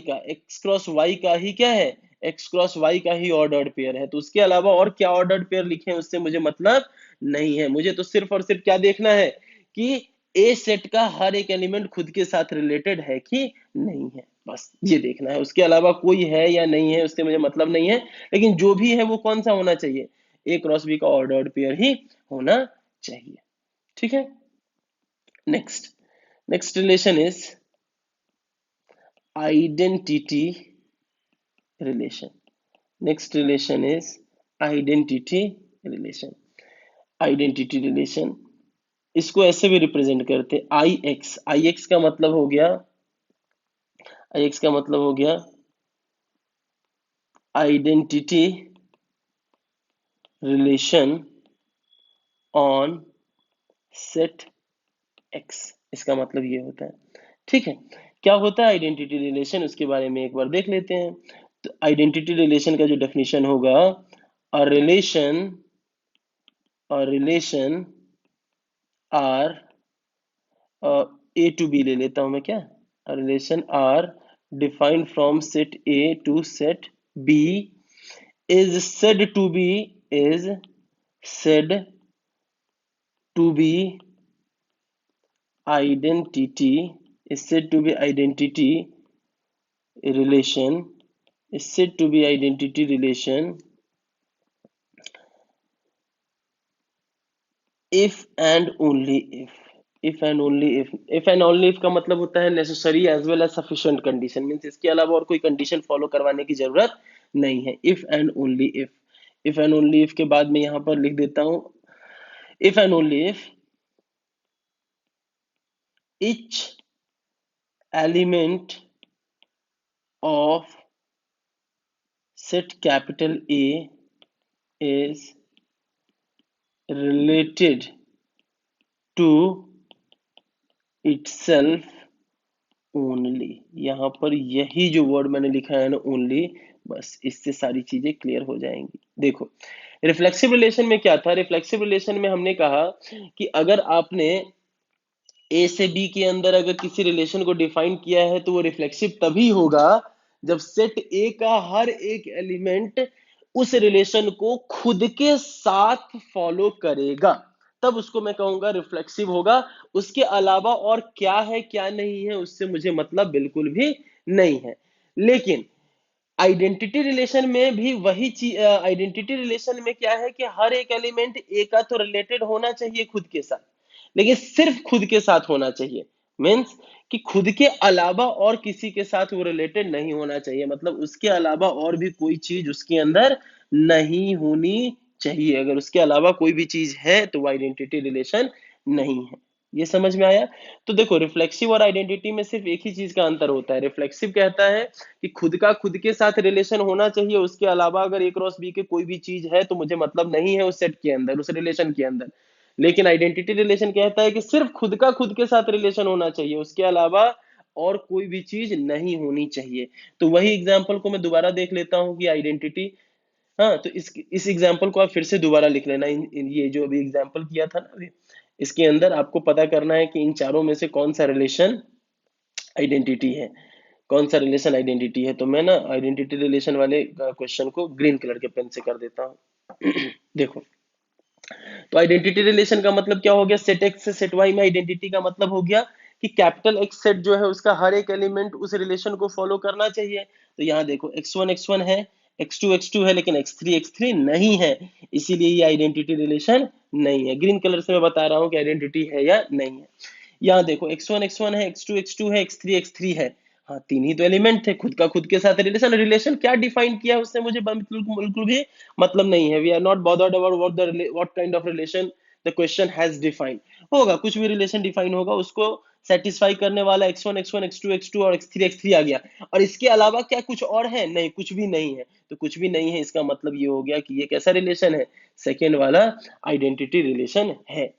का ही क्या है, एक्स क्रॉस वाई का ही ऑर्डर्ड पेयर है। तो उसके अलावा और क्या ऑर्डर्ड पेयर लिखे हैं उससे मुझे मतलब नहीं है, मुझे तो सिर्फ और सिर्फ क्या देखना है कि ए सेट का हर एक एलिमेंट खुद के साथ रिलेटेड है कि नहीं है, बस ये देखना है। उसके अलावा कोई है या नहीं है उससे मुझे मतलब नहीं है, लेकिन जो भी है वो कौन सा होना चाहिए, ए क्रॉस बी का ऑर्डर्ड पेयर ही होना चाहिए, ठीक है। Next, next relation is identity relation. Next relation is identity relation. Identity relation, इसको ऐसे भी रिप्रेजेंट करते हैं, आई एक्स का मतलब हो गया, आई एक्स का मतलब हो गया identity relation on set x, इसका मतलब ये होता है, ठीक है। क्या होता है आइडेंटिटी रिलेशन, उसके बारे में एक बार देख लेते हैं। तो आइडेंटिटी रिलेशन का जो डेफिनेशन होगा, a relation, a relation R, A to B ले लेता हूं मैं, क्या, relation R defined from set A to set B is said to be, is said to be identity, is said to be identity relation, is said to be identity relation if and only if and only if and only if का मतलब होता है necessary as well as sufficient condition, means इसके अलावा और कोई condition follow करवाने की जरूरत नहीं है। if and only if के बाद में यहाँ पर लिख देता हूँ, if and only if each element of set capital A is related to itself only, यहाँ पर यही जो वर्ड मैंने लिखा है ना ओनली, बस इससे सारी चीजें क्लियर हो जाएंगी। देखो रिफ्लेक्सिव रिलेशन में क्या था, रिफ्लेक्सिव रिलेशन में हमने कहा कि अगर आपने ए से बी के अंदर अगर किसी रिलेशन को डिफाइन किया है तो वो रिफ्लेक्सिव तभी होगा जब सेट ए का हर एक एलिमेंट उस रिलेशन को खुद के साथ फॉलो करेगा, तब उसको मैं कहूंगा रिफ्लेक्सिव होगा। उसके अलावा और क्या है क्या नहीं है उससे मुझे मतलब बिल्कुल भी नहीं है। लेकिन आइडेंटिटी रिलेशन में भी वही चीज, आइडेंटिटी रिलेशन में क्या है कि हर एक एलिमेंट ए का तो रिलेटेड होना चाहिए खुद के साथ, लेकिन सिर्फ खुद के साथ होना चाहिए। मीन्स कि खुद के अलावा और किसी के साथ वो रिलेटेड नहीं होना चाहिए, मतलब उसके अलावा और भी कोई चीज उसके अंदर नहीं होनी चाहिए। अगर उसके अलावा कोई भी चीज है तो वो आइडेंटिटी रिलेशन नहीं है। ये समझ में आया? तो देखो रिफ्लेक्सिव और आइडेंटिटी में सिर्फ एक ही चीज का अंतर होता है। रिफ्लेक्सिव कहता है कि खुद का खुद के साथ रिलेशन होना चाहिए, उसके अलावा अगर ए क्रॉस बी के कोई भी चीज है तो मुझे मतलब नहीं है उस सेट के अंदर, उस रिलेशन के अंदर। लेकिन आइडेंटिटी रिलेशन कहता है कि सिर्फ खुद का खुद के साथ रिलेशन होना चाहिए, उसके अलावा और कोई भी चीज नहीं होनी चाहिए। तो वही एग्जांपल को मैं दोबारा देख लेता हूं कि आइडेंटिटी, हाँ तो इस एग्जांपल को आप फिर से दोबारा लिख लेना। ये जो अभी एग्जांपल किया था ना अभी, इसके अंदर आपको पता करना है कि इन चारों में से कौन सा रिलेशन आइडेंटिटी है, कौन सा रिलेशन आइडेंटिटी है। तो मैं ना आइडेंटिटी रिलेशन वाले क्वेश्चन को ग्रीन कलर के पेन से कर देता हूँ। देखो तो आइडेंटिटी रिलेशन का मतलब क्या हो गया, सेट एक्स से सेट वाई में आइडेंटिटी का मतलब हो गया कि कैपिटल एक्स सेट जो है उसका हर एक एलिमेंट उस रिलेशन को फॉलो करना चाहिए। तो यहाँ देखो x1 है, x2 है, लेकिन x3 नहीं है, इसीलिए ये आइडेंटिटी रिलेशन नहीं है। ग्रीन कलर से मैं बता रहा हूँ कि आइडेंटिटी है या नहीं है। यहाँ देखो x1 है, x2 है, x3 है। हाँ तीन ही तो एलिमेंट थे, खुद का खुद के साथ रिलेशन। रिलेशन क्या डिफाइन किया उससे मुझे बिल्कुल बिल्कुल भी मतलब नहीं है। We are not bothered about what kind of relation the question has defined. होगा कुछ भी रिलेशन डिफाइन होगा, उसको सेटिस्फाई करने वाला x1 x2 और x3 आ गया। और इसके अलावा क्या कुछ और है? नहीं, कुछ भी नहीं है। तो कुछ भी नहीं है इसका मतलब ये हो गया कि ये कैसा रिलेशन है, सेकेंड वाला आइडेंटिटी रिलेशन है।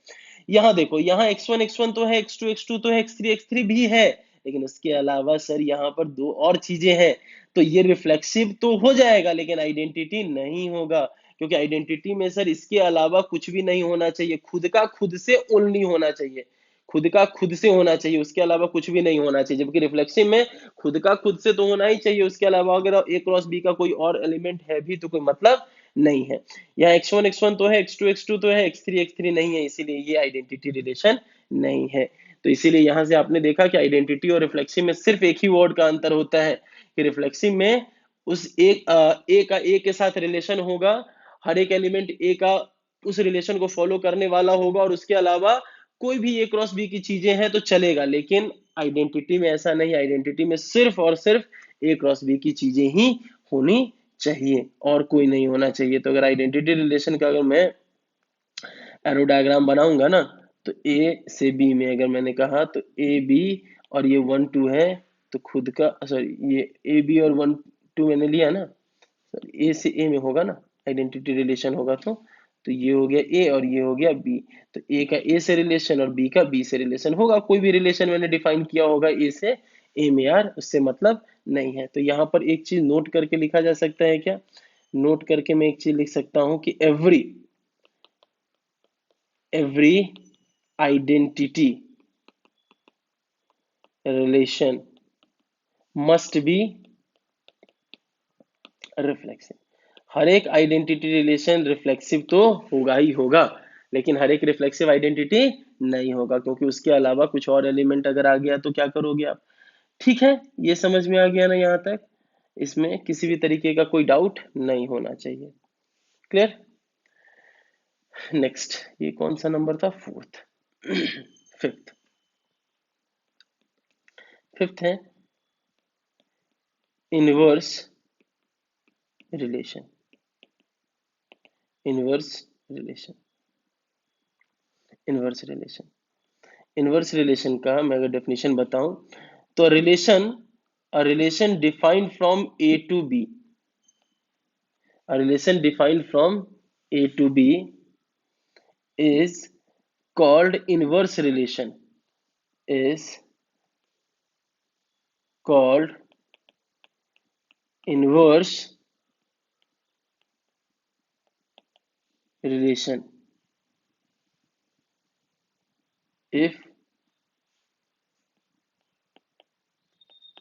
यहाँ देखो, यहाँ x1 तो है, x2 तो है, x3 भी है, लेकिन उसके अलावा सर यहाँ पर दो और चीजें हैं। तो ये रिफ्लेक्सिव तो हो जाएगा लेकिन आइडेंटिटी नहीं होगा, क्योंकि आइडेंटिटी में सर इसके अलावा कुछ भी नहीं होना चाहिए, खुद का खुद से ओनली होना चाहिए, खुद का खुद से होना चाहिए, उसके अलावा कुछ भी नहीं होना चाहिए। जबकि रिफ्लेक्सिव में खुद का खुद से तो होना ही चाहिए, उसके अलावा अगर ए क्रॉस बी का कोई और एलिमेंट है भी तो कोई मतलब नहीं है। यहाँ x1 तो है, x2 तो है, x3 नहीं है, इसीलिए ये आइडेंटिटी रिलेशन नहीं है। तो इसीलिए यहां से आपने देखा कि आइडेंटिटी और रिफ्लेक्सिव में सिर्फ एक ही वर्ड का अंतर होता है कि रिफ्लेक्सिव में उस ए के साथ रिलेशन होगा, हर एक एलिमेंट ए का उस रिलेशन को फॉलो करने वाला होगा, और उसके अलावा कोई भी ए क्रॉस बी की चीजें हैं तो चलेगा। लेकिन आइडेंटिटी में ऐसा नहीं, आइडेंटिटी में सिर्फ और सिर्फ ए क्रॉस बी की चीजें ही होनी चाहिए और कोई नहीं होना चाहिए। तो अगर आइडेंटिटी रिलेशन का अगर मैं एरो डायग्राम बनाऊंगा ना, तो ए से बी में अगर मैंने कहा तो ए बी और ये 1 2 है, तो खुद का सॉरी ये ए बी और 1 2 मैंने लिया ना, ए से ए में होगा ना आइडेंटिटी रिलेशन होगा। तो ये हो गया ए और ये हो गया बी। तो ए का ए से रिलेशन और बी का बी से रिलेशन होगा। कोई भी रिलेशन मैंने डिफाइन किया होगा ए से ए में यार, उससे मतलब नहीं है। तो यहाँ पर एक चीज नोट करके लिखा जा सकता है क्या, नोट करके मैं एक चीज लिख सकता हूं कि every identity relation must be reflexive. हर एक आइडेंटिटी रिलेशन रिफ्लेक्सिव तो होगा ही होगा, लेकिन हर एक रिफ्लेक्सिव आइडेंटिटी नहीं होगा, क्योंकि उसके अलावा कुछ और एलिमेंट अगर आ गया तो क्या करोगे आप। ठीक है, ये समझ में आ गया ना यहाँ तक, इसमें किसी भी तरीके का कोई डाउट नहीं होना चाहिए। क्लियर? नेक्स्ट, ये कौन सा नंबर था, फोर्थ। फिफ्थ, फिफ्थ है inverse relation. Inverse relation, inverse relation, inverse relation का मैं अगर डेफिनेशन बताऊं तो relation, a relation defined from A to B, a relation defined from A to B is called inverse relation, is called inverse relation if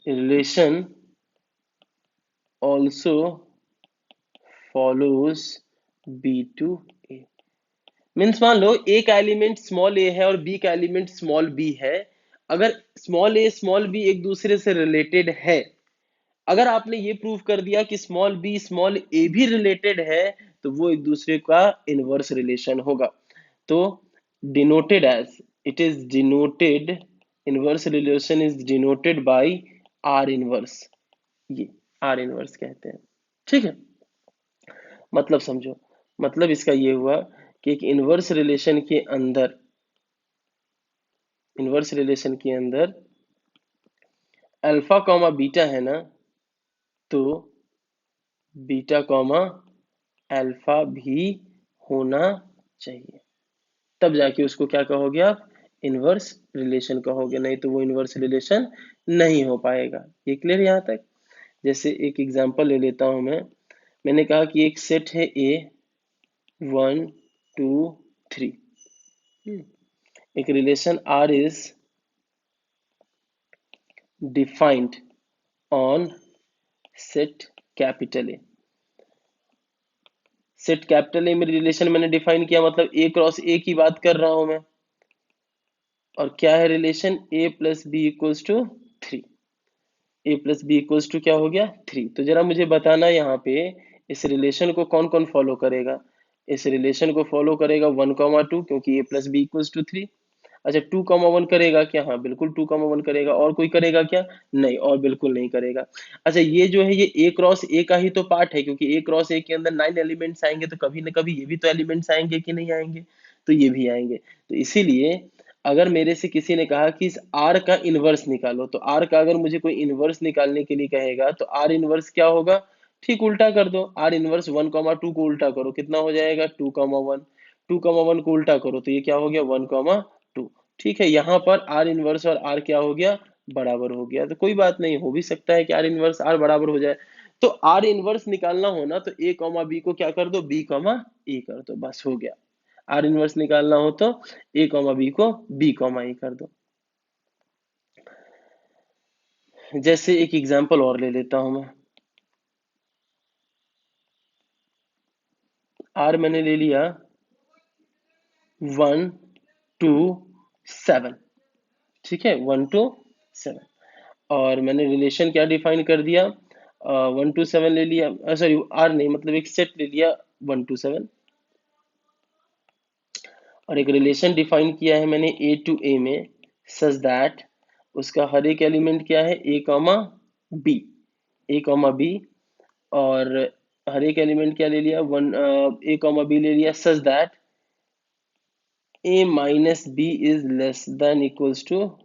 relation also follows b to a। Means मान लो ए का element small ए है और B का element small B है। अगर small ए small B एक दूसरे से रिलेटेड है, अगर आपने ये प्रूव कर दिया कि स्मॉल बी स्मॉल ए भी रिलेटेड है, तो वो एक दूसरे का इनवर्स रिलेशन होगा। तो denoted as, it is denoted, inverse relation is denoted by R inverse. ये आर इनवर्स कहते हैं। ठीक है, मतलब समझो, मतलब इसका ये हुआ कि एक इनवर्स रिलेशन के अंदर, इनवर्स रिलेशन के अंदर अल्फा कॉमा बीटा है ना, तो बीटा कॉमा अल्फा भी होना चाहिए, तब जाके उसको क्या कहोगे आप, इनवर्स रिलेशन कहोगे, नहीं तो वो इनवर्स रिलेशन नहीं हो पाएगा। ये क्लियर यहाँ तक। जैसे एक एग्जांपल ले लेता हूं मैं। मैंने कहा कि एक सेट है ए 1 2 3, एक relation R is defined on set capital A. Set capital A में रिलेशन मैंने डिफाइन किया, मतलब ए क्रॉस ए की बात कर रहा हूं मैं। और क्या है relation, A plus B equals to 3। A plus B equals to क्या हो गया 3। तो जरा मुझे बताना यहाँ पे इस रिलेशन को कौन कौन फॉलो करेगा। इस रिलेशन को फॉलो करेगा 1,2, क्योंकि ए प्लस बी इक्वल्स टू 3। अच्छा 2,1 करेगा क्या, हाँ बिल्कुल 2,1 करेगा। और कोई करेगा क्या, नहीं, और बिल्कुल नहीं करेगा। अच्छा ये जो है ये ए क्रॉस ए का ही तो पार्ट है, क्योंकि ए क्रॉस ए के अंदर 9 एलिमेंट्स आएंगे, तो कभी ना कभी ये भी तो एलिमेंट्स आएंगे कि नहीं आएंगे, तो ये भी आएंगे। तो इसीलिए अगर मेरे से किसी ने कहा कि इस आर का इनवर्स निकालो, तो आर का अगर मुझे कोई इनवर्स निकालने के लिए कहेगा, तो आर इनवर्स क्या होगा, ठीक उल्टा कर दो। आर इनवर्स 1,2 को उल्टा करो, कितना हो जाएगा 2,1। 2,1 को उल्टा करो तो ये क्या हो गया 1,2। ठीक है, यहाँ पर आर इनवर्स और आर क्या हो गया, बराबर हो गया। तो कोई बात नहीं, हो भी सकता है कि आर इनवर्स आर बराबर हो जाए। तो आर इनवर्स निकालना हो ना, तो ए कॉमा बी को क्या कर दो, बी कॉमा ए कर दो, बस हो गया। आर इनवर्स निकालना हो तो ए कॉमा बी को बी कॉमा ए कर दो। जैसे एक एग्जांपल और ले लेता हूं मैं। आर मैंने ले लिया 1 2 7, ठीक है 1 2 7। और मैंने रिलेशन क्या डिफाइन कर दिया, 1 to 7 ले लिया, सॉरी आर नहीं, मतलब एक सेट ले लिया 1 to 7। और एक रिलेशन डिफाइन किया है मैंने ए टू ए में, सच दैट उसका हर एक एलिमेंट क्या है, ए comma B, A comma B. और हर एक एलिमेंट क्या ले लिया, वन ए कॉमा बी ले लिया, such that A minus B is less than equals to,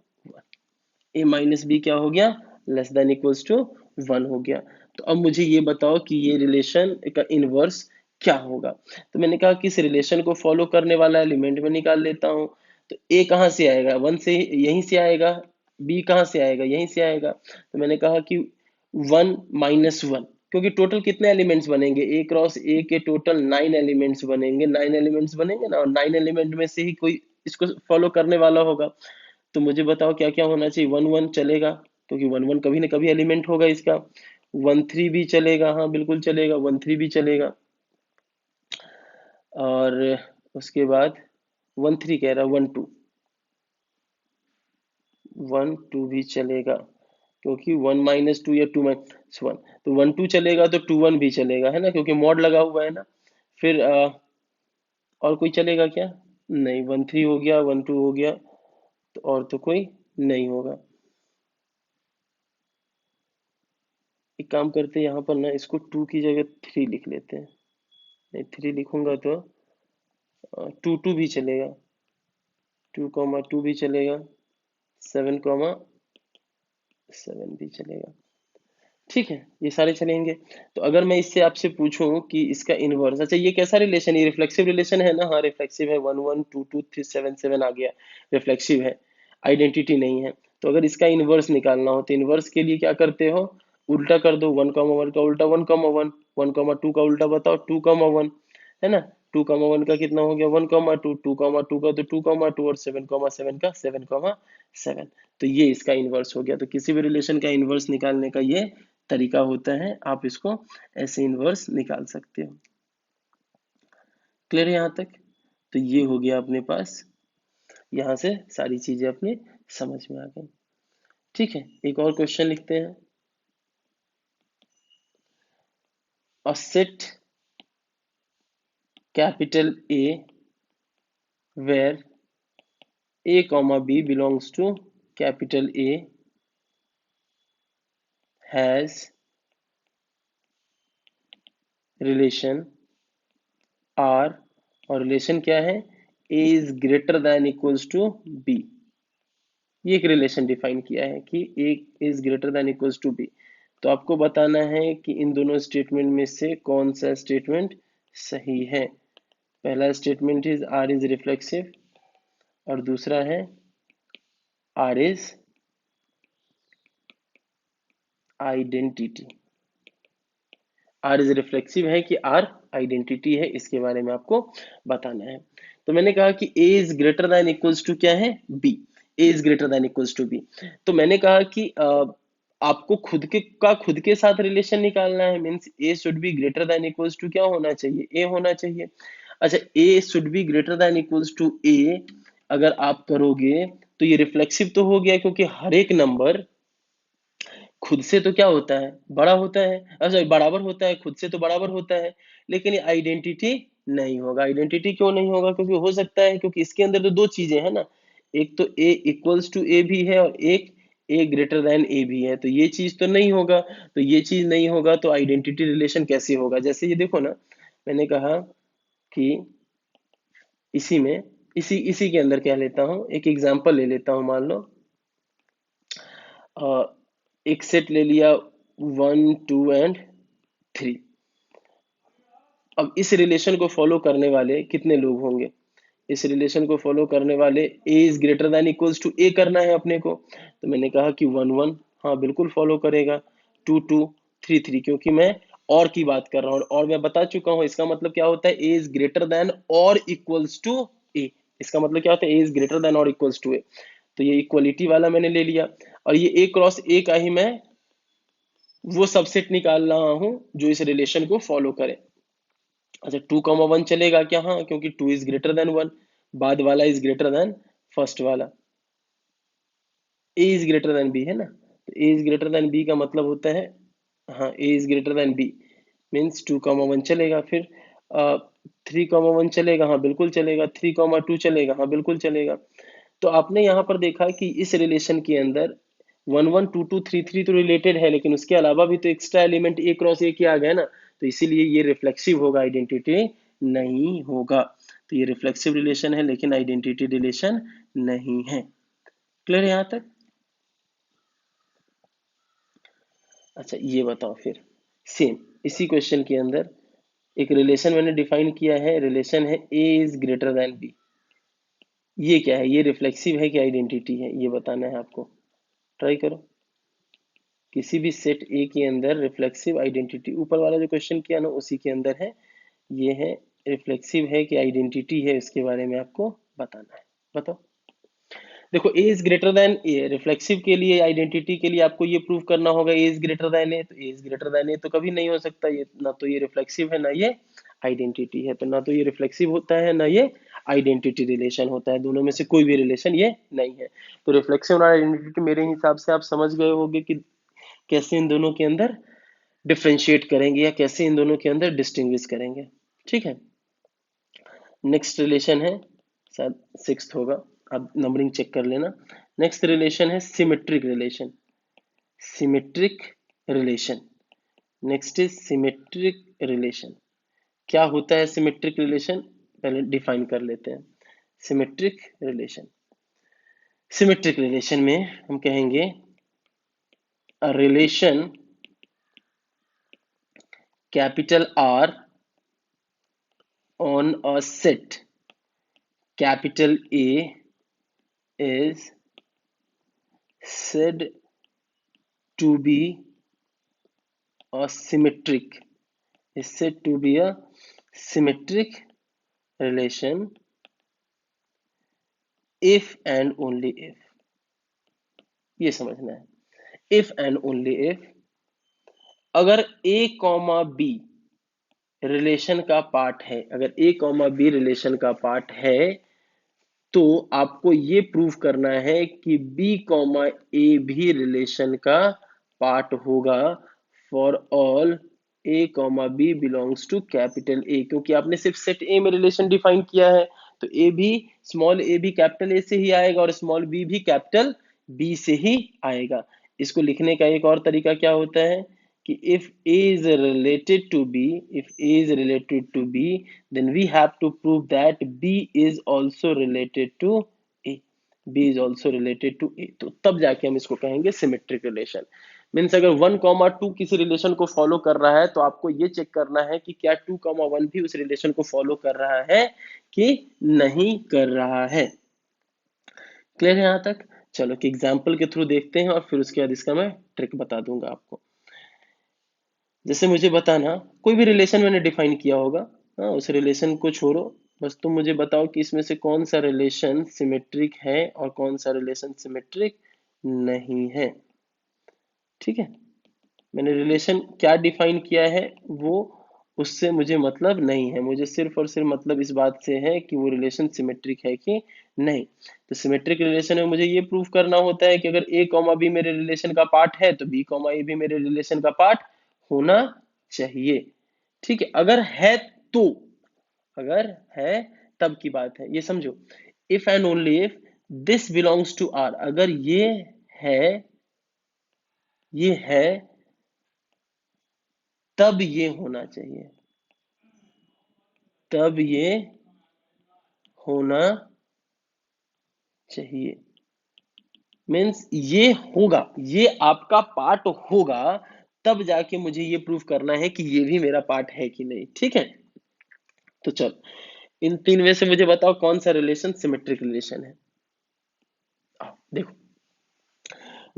A minus B क्या हो गया, लेस देन इक्वल्स टू 1 हो गया। तो अब मुझे ये बताओ कि ये रिलेशन का इनवर्स क्या होगा। तो मैंने कहा कि इस रिलेशन को फॉलो करने वाला एलिमेंट में निकाल लेता हूँ। तो ए कहाँ से आएगा, 1 से, यहीं से आएगा। बी कहाँ से आएगा, यहीं से आएगा। तो मैंने कहा कि 1 - 1, क्योंकि टोटल कितने एलिमेंट्स बनेंगे, ए क्रॉस ए के टोटल 9 एलिमेंट्स बनेंगे, 9 एलिमेंट्स बनेंगे ना, और 9 एलिमेंट में से ही कोई इसको फॉलो करने वाला होगा। तो मुझे बताओ क्या क्या होना चाहिए, 1 1 चलेगा, क्योंकि 1 1 कभी ना कभी एलिमेंट होगा इसका। 1 3 भी चलेगा, हाँ बिल्कुल चलेगा, 1 3 भी चलेगा। और उसके बाद 1 3 कह रहा, 1 2, 1 2 भी चलेगा, क्योंकि 1 - 2 या 2 - 1, तो 1 2 चलेगा, तो 2 1 भी चलेगा, है ना, क्योंकि मॉड लगा हुआ है ना। फिर और कोई चलेगा क्या, नहीं, 1 3 हो गया, 1 2 हो गया, तो और तो कोई नहीं होगा। एक काम करते हैं, यहाँ पर ना इसको 2 की जगह 3 लिख लेते हैं। नहीं, 3 लिखूंगा तो 2 2 भी चलेगा, 2,2 भी चलेगा, 7,7 भी चलेगा। ठीक है, ये सारे चलेंगे। तो अगर मैं इससे आपसे पूछूं कि इसका इनवर्स, अच्छा ये कैसा रिलेशन है, ये रिफ्लेक्सिव रिलेशन है ना, हाँ रिफ्लेक्सिव है, 1 1 2 2 3 7 7 आ गया, रिफ्लेक्सिव है, आइडेंटिटी नहीं है। तो अगर इसका इनवर्स निकालना हो, तो इनवर्स के लिए क्या करते हो, उल्टा कर दो, 1,1 का उल्टा 1,1, 1,2 का उल्टा बताओ 2,1, है ना। 2,1 का कितना हो गया 1,2, 2,2 का तो 2,2 और 7,7 का 7,7। तो ये इसका इन्वर्स हो गया। तो किसी भी रिलेशन का इन्वर्स निकालने का ये तरीका होता है, आप इसको ऐसे इन्वर्स निकाल सकते हो। क्लियर है यहाँ तक? तो ये हो गया अपने पास, यहाँ से सारी चीजें अपने समझ में आ गई। ठीक है, एक और क्वेश्चन लिखते हैं। A set capital A where a comma b belongs to capital A has relation R, और रिलेशन क्या है, a is greater than equals to b। ये एक रिलेशन डिफाइन किया है कि a is greater than equals to b। तो आपको बताना है कि इन दोनों स्टेटमेंट में से कौन सा स्टेटमेंट सही है। पहला statement is R is reflexive, और दूसरा है R is identity. R is reflexive है कि आर आइडेंटिटी है, इसके बारे में आपको बताना है। तो मैंने कहा कि A is greater than equals to क्या है, B. A is greater than equals to B. तो मैंने कहा कि आपको खुद के साथ रिलेशन निकालना है, means A should be greater than equals to क्या होना चाहिए, ए होना चाहिए। अच्छा, A should be greater than equals to A अगर आप करोगे तो ये रिफ्लेक्सिव तो हो गया, क्योंकि हर एक नंबर खुद से तो क्या होता है, बड़ा होता है, अच्छा बराबर होता है, खुद से तो बराबर होता है। लेकिन ये आइडेंटिटी नहीं होगा। आइडेंटिटी क्यों नहीं होगा, क्योंकि हो सकता है, क्योंकि इसके अंदर तो दो चीजें हैं ना, एक तो ए इक्वल्स टू ए भी है और एक ए ग्रेटर देन ए भी है। तो ये चीज तो नहीं होगा। तो ये चीज नहीं होगा तो आइडेंटिटी रिलेशन कैसे होगा। जैसे ये देखो ना, मैंने कहा कि इसी में इसी इसी के अंदर क्या लेता हूँ, एक एग्जांपल ले लेता हूँ। मान लो अ, एक सेट ले लिया 1, 2 एंड 3। अब इस रिलेशन को फॉलो करने वाले कितने लोग होंगे, इस रिलेशन को फॉलो करने वाले a is greater than equals to a करना है अपने को। तो मैंने कहा कि 1, 1 हाँ बिल्कुल फॉलो करेगा, 2, 2, 3, 3, क्योंकि मैं और की बात कर रहा हूँ, और मैं बता चुका हूँ इसका मतलब क्या होता है, a इज ग्रेटर देन और इक्वल्स टू a। इसका मतलब क्या होता है, a इज ग्रेटर देन और इक्वल्स टू a। तो ये इक्वलिटी वाला मैंने ले लिया, और ये a क्रॉस a का ही मैं वो सबसेट निकाल रहा हूं जो इस रिलेशन को फॉलो करे। अच्छा, 2,1 चलेगा क्या, हाँ क्योंकि 2 इज ग्रेटर देन 1, बाद वाला इज ग्रेटर देन फर्स्ट वाला। A is greater than B है ना, तो A is greater than B का मतलब होता है, हाँ A is greater than B means 2,1 चलेगा। फिर 3,1 चलेगा, हाँ बिल्कुल चलेगा। 3,2 चलेगा, हाँ बिल्कुल चलेगा। तो आपने यहाँ पर देखा कि इस रिलेशन के अंदर 1, 1, 2, 2, 3, 3 तो रिलेटेड है, लेकिन उसके अलावा भी तो एक्स्ट्रा एलिमेंट ए क्रॉस ए के आ गए ना, तो इसीलिए ये रिफ्लेक्सिव होगा, आइडेंटिटी नहीं होगा। तो ये रिफ्लेक्सिव रिलेशन है लेकिन आइडेंटिटी रिलेशन नहीं है। क्लियर है यहाँ तक? अच्छा ये बताओ फिर, सेम इसी क्वेश्चन के अंदर एक रिलेशन मैंने डिफाइन किया है, रिलेशन है ए इज ग्रेटर देन बी। ये क्या है, ये रिफ्लेक्सिव है कि आइडेंटिटी है, ये बताना है आपको। ट्राई करो, किसी भी सेट ए के अंदर रिफ्लेक्सिव आइडेंटिटी, ऊपर वाला जो क्वेश्चन किया ना उसी के अंदर है। ये है रिफ्लेक्सिव है कि आइडेंटिटी है, इसके बारे में आपको बताना है। बताओ। देखो A is greater than A, reflexive के लिए आइडेंटिटी के लिए आपको ये प्रूव करना होगा ए इज ग्रेटर देन ए। तो ए इज ग्रेटर देन ए तो कभी नहीं हो सकता, ये ना तो ये रिफ्लेक्सिव है ना ये आइडेंटिटी है। तो ना तो ये रिफ्लेक्सिव होता है ना ये आइडेंटिटी रिलेशन होता है, दोनों में से कोई भी रिलेशन ये नहीं है। तो रिफ्लेक्सिव और आइडेंटिटी मेरे हिसाब से आप समझ गए होंगे कि कैसे इन दोनों के अंदर डिफ्रेंशिएट करेंगे या कैसे इन दोनों के अंदर डिस्टिंग्विश करेंगे। ठीक है, नेक्स्ट रिलेशन है, शायद सिक्स्थ होगा, आप नंबरिंग चेक कर लेना। नेक्स्ट रिलेशन है symmetric relation. Symmetric relation, next is symmetric relation. क्या होता है सिमेट्रिक रिलेशन, पहले डिफाइन कर लेते हैं। सिमेट्रिक रिलेशन, सिमेट्रिक रिलेशन में हम कहेंगे a relation capital R on a set capital A is said to be a symmetric, is said to be a symmetric relation if and only if, ये समझना है। If and only if, अगर ए comma B relation का part है, अगर ए comma B relation का part है, तो आपको ये प्रूव करना है कि बी कॉमा ए भी रिलेशन का पार्ट होगा for all A comma B belongs to capital A, क्योंकि आपने सिर्फ सेट ए में रिलेशन डिफाइन किया है, तो ए भी, स्मॉल ए भी कैपिटल ए से ही आएगा और स्मॉल बी भी कैपिटल बी से ही आएगा। इसको लिखने का एक और तरीका क्या होता है कि if A is related to B, if A is related to B, then we have to prove that B is also related to A. B is also related to A. तो तब जाके हम इसको कहेंगे सिमेट्रिक रिलेशन। मीन्स अगर 1,2 किसी relation को follow कर रहा है, तो आपको ये चेक करना है कि क्या 2,1 भी उस रिलेशन को फॉलो कर रहा है कि नहीं कर रहा है। क्लियर है यहाँ तक? चलो कि एग्जाम्पल के थ्रू देखते हैं और फिर उसके बाद इसका मैं ट्रिक बता दूंगा आपको। जैसे मुझे बताना, कोई भी रिलेशन मैंने डिफाइन किया होगा, हाँ, उस रिलेशन को छोड़ो, बस तुम मुझे बताओ कि इसमें से कौन सा रिलेशन सिमेट्रिक है और कौन सा रिलेशन सिमेट्रिक नहीं है। ठीक है, मैंने रिलेशन क्या डिफाइन किया है वो उससे मुझे मतलब नहीं है, मुझे सिर्फ और सिर्फ मतलब इस बात से है कि वो रिलेशन सिमेट्रिक है कि नहीं। तो सिमेट्रिक रिलेशन में मुझे ये प्रूफ करना होता है कि अगर ए कॉमा बी मेरे रिलेशन का पार्ट है, तो बी कॉमा ए भी मेरे रिलेशन का पार्ट होना चाहिए। ठीक है, अगर है तो, अगर है तब की बात है, ये समझो। If and only if this belongs to R, अगर है ये है तब ये होना चाहिए, तब ये होना चाहिए। मीन्स ये होगा, ये आपका पार्ट होगा, तब जाके मुझे ये प्रूव करना है कि ये भी मेरा पार्ट है कि नहीं। ठीक है, तो चल इन तीन में से मुझे बताओ कौन सा रिलेशन सिमेट्रिक रिलेशन है। देखो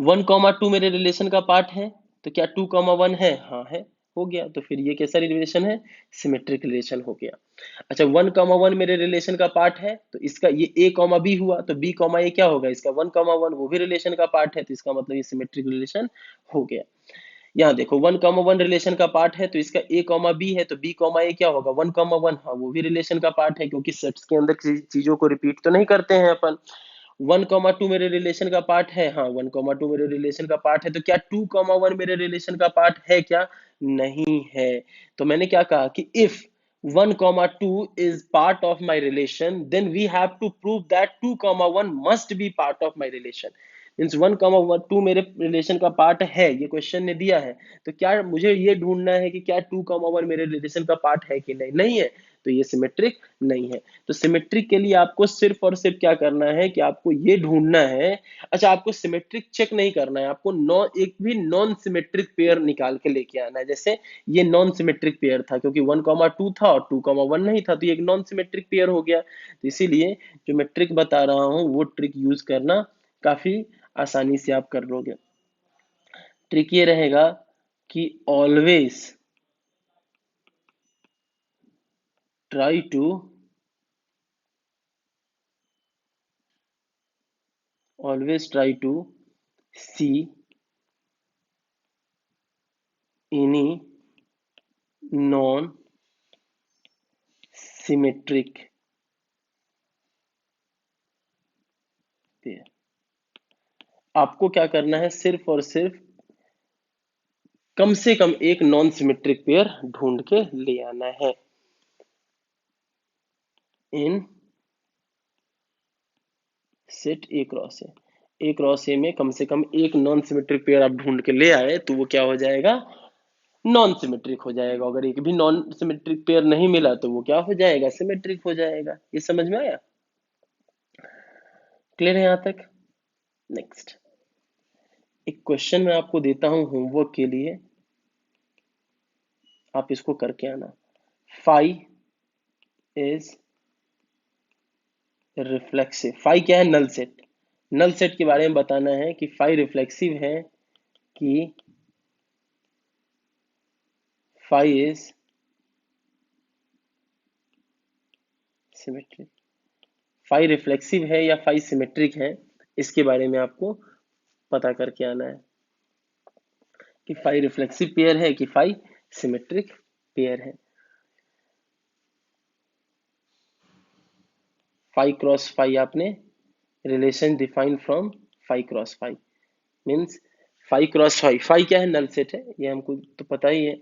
1,2 मेरे रिलेशन का पार्ट है, तो क्या 2,1 है? हाँ है, हो गया। तो फिर ये कैसा रिलेशन है? सिमेट्रिक रिलेशन हो गया। अच्छा 1,1 मेरे रिलेशन का पार्ट है, तो इसका ये ए कॉमा बी हुआ, तो बी कॉमा ए क्या होगा? इसका 1,1 वो भी रिलेशन का पार्ट है, तो इसका मतलब ये सिमेट्रिक रिलेशन हो गया। यहाँ देखो 1,1 रिलेशन का पार्ट है, तो इसका ए कॉमा बी है, तो बी कॉमा ए क्या होगा? 1,1, हाँ वो भी रिलेशन का पार्ट है, क्योंकि सेट्स के अंदर चीजों को रिपीट तो नहीं करते हैं अपन। 1,2 मेरे रिलेशन का पार्ट है, हाँ 1,2 मेरे रिलेशन का पार्ट है, तो क्या 2,1 मेरे रिलेशन का पार्ट है क्या? नहीं है। तो मैंने क्या कहा कि if 1,2 is part of my relation, then we have to prove that 2,1 must be part of my relation. Means 1,2 मेरे रिलेशन का पार्ट है, ये क्वेश्चन ने दिया है, तो क्या मुझे ये ढूंढना है कि क्या 2,1 मेरे रिलेशन का पार्ट है कि नहीं? नहीं है, तो ये सिमेट्रिक नहीं है। तो सिमेट्रिक के लिए आपको सिर्फ और सिर्फ क्या करना है कि आपको ये ढूंढना है। अच्छा, आपको सिमेट्रिक चेक नहीं करना है, आपको एक भी नॉन सिमेट्रिक पेयर निकाल के लेके आना है। जैसे ये नॉन सिमेट्रिक पेयर था, क्योंकि 1,2 था और 2,1 नहीं था, तो ये एक नॉन सिमेट्रिक पेयर हो गया। तो इसीलिए जो मैं ट्रिक बता रहा हूँ वो ट्रिक यूज करना काफी आसानी से आप कर लोगे। ट्रिक ये रहेगा कि try to always try to see any non symmetric pair. आपको क्या करना है? सिर्फ और सिर्फ कम से कम एक नॉन सिमेट्रिक पेयर ढूंढ के ले आना है। इन सेट ए क्रॉस ए, ए क्रॉस ए में कम से कम एक नॉन सिमेट्रिक पेयर आप ढूंढ के ले आए, तो वो क्या हो जाएगा? नॉन सिमेट्रिक हो जाएगा। अगर एक भी नॉन सिमेट्रिक पेयर नहीं मिला, तो वो क्या हो जाएगा? सिमेट्रिक हो जाएगा। ये समझ में आया? क्लियर है यहाँ तक? नेक्स्ट एक क्वेश्चन मैं आपको देता हूं होमवर्क के लिए, आप इसको करके आना। Phi is reflexive. फाई क्या है? Null set. नल सेट के बारे में बताना है कि फाई रिफ्लेक्सिव है कि phi is symmetric. Phi reflexive है या फाई सिमेट्रिक है, इसके बारे में आपको पता करके आना है कि फाई रिफ्लेक्सिव पेयर है कि फाई सिमेट्रिक पेयर है। फाई क्रॉस फाई आपने relation define from phi cross phi means phi cross phi, phi क्या है, नल सेट है, ये हमको तो पता ही है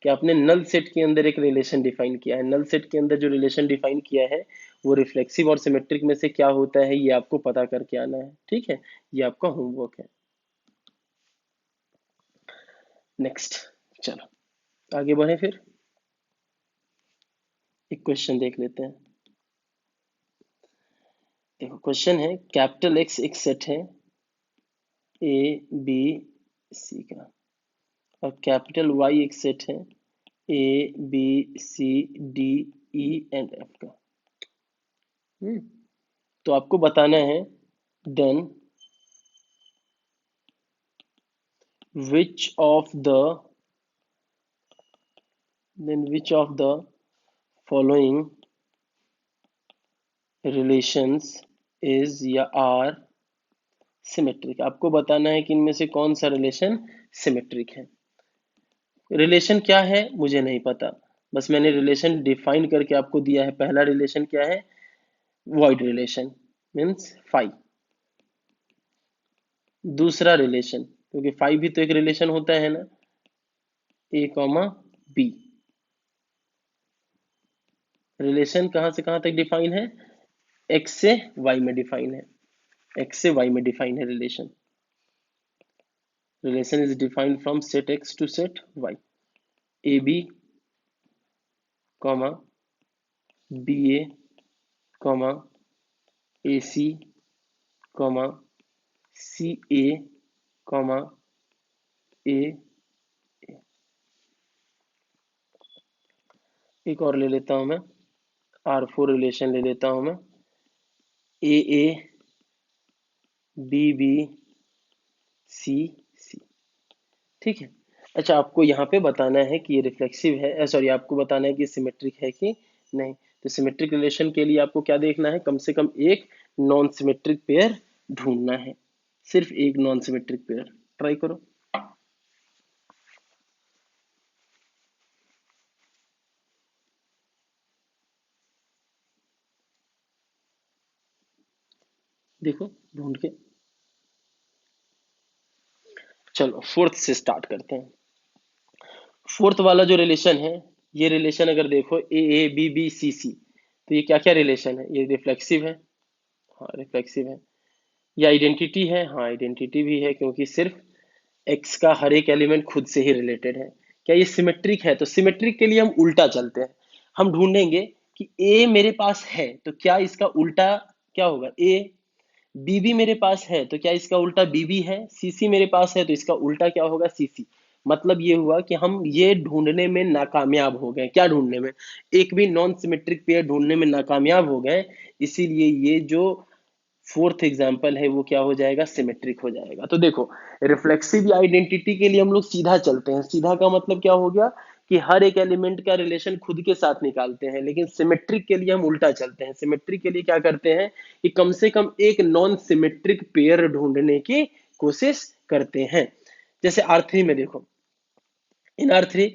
कि आपने नल सेट के अंदर एक रिलेशन डिफाइन किया है। नल सेट के अंदर जो रिलेशन डिफाइन किया है वो रिफ्लेक्सिव और सिमेट्रिक में से क्या होता है, ये आपको पता करके आना है। ठीक है, ये आपका होमवर्क है। नेक्स्ट, चलो आगे बढ़े, फिर एक क्वेश्चन देख लेते हैं। देखो क्वेश्चन है, कैपिटल एक्स एक सेट है ए बी सी का, और कैपिटल वाई एक सेट है A B C D E and F का। हम्म, तो आपको बताना है then which of the which of the following relations is या आर सिमेट्रिक। आपको बताना है कि इनमें से कौन सा रिलेशन सिमेट्रिक है। रिलेशन क्या है मुझे नहीं पता, बस मैंने रिलेशन डिफाइन करके आपको दिया है। पहला रिलेशन क्या है, वॉइड रिलेशन मीन्स फाई। दूसरा रिलेशन, क्योंकि फाई भी तो एक रिलेशन होता है ना, ए कॉमा बी। रिलेशन कहां से कहां तक डिफाइन है, एक्स से वाई में डिफाइन है, एक्स से वाई में डिफाइन है relation. Relation is defined from set X to set Y. A B comma B A comma A C comma C A comma A. एक और ले लेता हूं मैं, आर फोर रिलेशन ले लेता हूं मैं, ए ए बी बी सी सी। ठीक है। अच्छा, आपको यहाँ पे बताना है कि ये रिफ्लेक्सिव है, सॉरी आपको बताना है कि सिमेट्रिक है कि नहीं। तो सिमेट्रिक रिलेशन के लिए आपको क्या देखना है, कम से कम एक नॉन सिमेट्रिक पेयर ढूंढना है, सिर्फ एक नॉन सिमेट्रिक पेयर। ट्राई करो। देखो ढूंढ के। चलो फोर्थ से स्टार्ट करते हैं। फोर्थ वाला जो रिलेशन है, ये रिलेशन अगर देखो ए ए बी बी सी सी, तो ये क्या क्या रिलेशन है, ये रिफ्लेक्सिव है, हाँ रिफ्लेक्सिव है। ये आइडेंटिटी है, हाँ आइडेंटिटी भी है, क्योंकि सिर्फ एक्स का हर एक एलिमेंट खुद से ही रिलेटेड है। क्या ये सिमेट्रिक है, तो सिमेट्रिक के लिए हम उल्टा चलते हैं। हम ढूंढेंगे कि ए मेरे पास है तो क्या इसका उल्टा क्या होगा, ए। बीबी मेरे पास है तो क्या इसका उल्टा बीबी है। सीसी मेरे पास है तो इसका उल्टा क्या होगा, सीसी। मतलब ये हुआ कि हम ये ढूंढने में नाकामयाब हो गए, क्या ढूंढने में, एक भी नॉन सिमेट्रिक पेयर ढूंढने में नाकामयाब हो गए। इसीलिए ये जो फोर्थ एग्जाम्पल है वो क्या हो जाएगा, सिमेट्रिक हो जाएगा। तो देखो, रिफ्लेक्सिव आइडेंटिटी के लिए हम लोग सीधा चलते हैं। सीधा का मतलब क्या हो गया कि हर एक एलिमेंट का रिलेशन खुद के साथ निकालते हैं, लेकिन सिमेट्रिक के लिए हम उल्टा चलते हैं। सिमेट्रिक के लिए क्या करते हैं कि कम से कम एक नॉन सिमेट्रिक पेयर ढूंढने की कोशिश करते हैं। जैसे R3 में देखो, इन R3,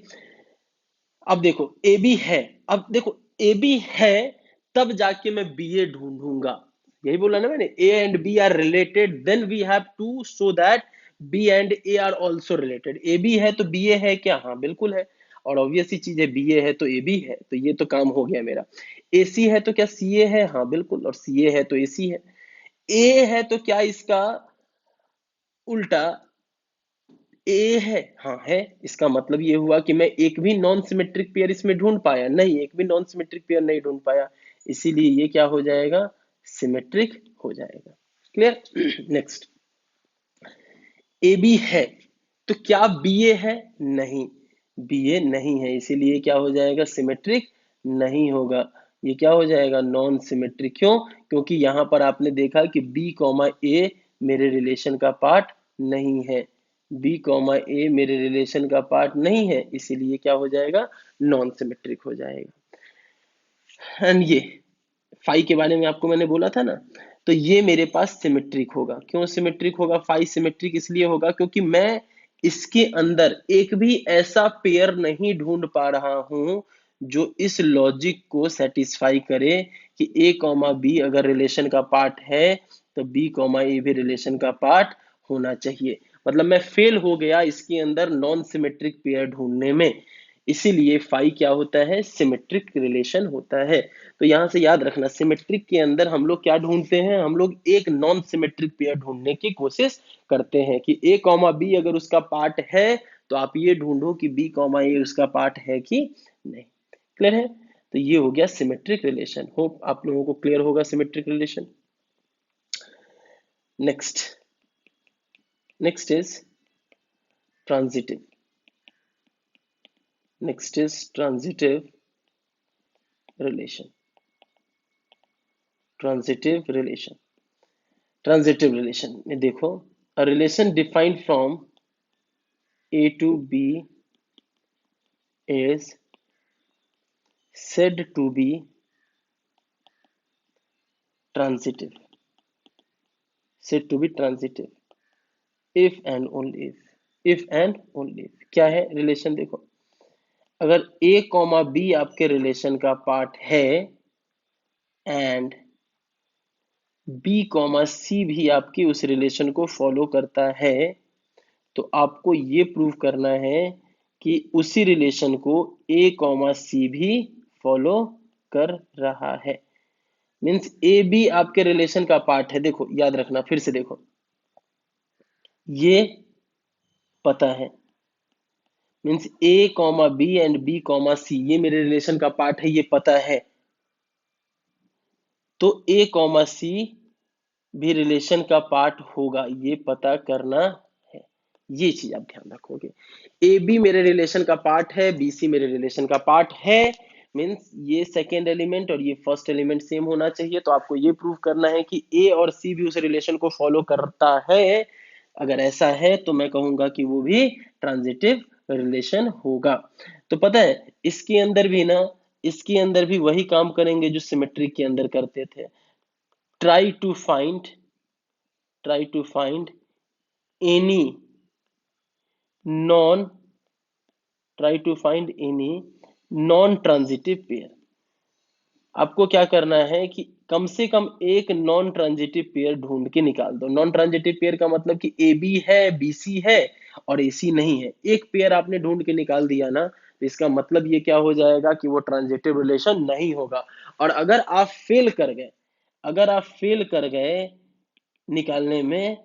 अब देखो ए बी है, अब देखो ए बी है तब जाके मैं बी ए ढूंढूंगा। यही बोला ना मैंने, A and B are related, then we have to show that B and A are also related. A B है तो बी ए है क्या, हाँ बिल्कुल है। और ऑब्वियस ही चीज है, बी ए है तो ए बी है, तो ये तो काम हो गया मेरा। ए सी है तो क्या सी ए है, हाँ बिल्कुल, और सी ए है तो ए सी है। ए है तो क्या इसका उल्टा ए है, हाँ है। इसका मतलब ये हुआ कि मैं एक भी नॉन सिमेट्रिक पेयर इसमें ढूंढ पाया नहीं, एक भी नॉन सिमेट्रिक पेयर नहीं ढूंढ पाया, इसीलिए ये क्या हो जाएगा, सिमेट्रिक हो जाएगा। क्लियर। नेक्स्ट, ए बी है तो क्या बी ए है, नहीं, बी ए नहीं है, इसीलिए क्या हो जाएगा, सिमेट्रिक नहीं होगा। ये क्या हो जाएगा, नॉन सिमेट्रिक। क्यों, क्योंकि यहां पर आपने देखा कि बी कॉमा ए मेरे रिलेशन का पार्ट नहीं है, बी कॉमा ए मेरे रिलेशन का पार्ट नहीं है, इसीलिए क्या हो जाएगा, नॉन सिमेट्रिक हो जाएगा। एंड ये फाई के बारे में आपको मैंने बोला था ना। तो ये मेरे पास सिमेट्रिक होगा। क्यों सिमेट्रिक होगा? फाई सिमेट्रिक इसलिए होगा क्योंकि मैं इसके अंदर एक भी ऐसा पेयर नहीं ढूंढ पा रहा हूं जो इस लॉजिक को सेटिस्फाई करे कि ए कॉमा बी अगर रिलेशन का पार्ट है तो बी कॉमा ए भी रिलेशन का पार्ट होना चाहिए। मतलब मैं फेल हो गया इसके अंदर नॉन सिमेट्रिक पेयर ढूंढने में। इसीलिए फाई क्या होता है? सिमेट्रिक रिलेशन होता है। तो यहां से याद रखना, सिमेट्रिक के अंदर हम लोग क्या ढूंढते हैं? हम लोग एक नॉन सिमेट्रिक पेयर ढूंढने की कोशिश करते हैं कि ए कॉमा बी अगर उसका पार्ट है तो आप ये ढूंढो कि बी कॉमा ए उसका पार्ट है कि नहीं। क्लियर है? तो ये हो गया सिमेट्रिक रिलेशन। होप आप लोगों को क्लियर होगा symmetric relation. Next next is transitive. Next is transitive relation. Transitive relation. Transitive relation में देखो, a relation defined from A to B is said to be transitive. Said to be transitive if and only if. If and only if क्या है relation? देखो, अगर a comma B आपके relation का part है and B comma सी भी आपकी उस रिलेशन को फॉलो करता है, तो आपको ये प्रूव करना है कि उसी रिलेशन को ए कॉमा सी भी फॉलो कर रहा है। मीन्स ए बी आपके रिलेशन का पार्ट है। देखो याद रखना, फिर से देखो, ये पता है। Means A comma B and B comma C ये मेरे रिलेशन का पार्ट है, ये पता है। तो ए कॉमा सी भी रिलेशन का पार्ट होगा, ये पता करना है। ये चीज आप ध्यान रखोगे। ए बी मेरे रिलेशन का पार्ट है, बी सी मेरे रिलेशन का पार्ट है। मीन्स ये सेकेंड एलिमेंट और ये फर्स्ट एलिमेंट सेम होना चाहिए। तो आपको ये प्रूव करना है कि ए और सी भी उस रिलेशन को फॉलो करता है। अगर ऐसा है तो मैं कहूंगा कि वो भी ट्रांजिटिव रिलेशन होगा। तो पता है इसके अंदर भी ना, इसके अंदर भी वही काम करेंगे जो सिमेट्रिक के अंदर करते थे। Try to find try to find any non try to find any non transitive pair। आपको क्या करना है कि कम से कम एक नॉन ट्रांजिटिव पेयर ढूंढ के निकाल दो। नॉन ट्रांजिटिव पेयर का मतलब कि ए बी है, बी सी है और ए सी नहीं है। एक पेयर आपने ढूंढ के निकाल दिया ना, तो इसका मतलब ये क्या हो जाएगा कि वो ट्रांजिटिव रिलेशन नहीं होगा। और अगर आप फेल कर गए, अगर आप फेल कर गए निकालने में,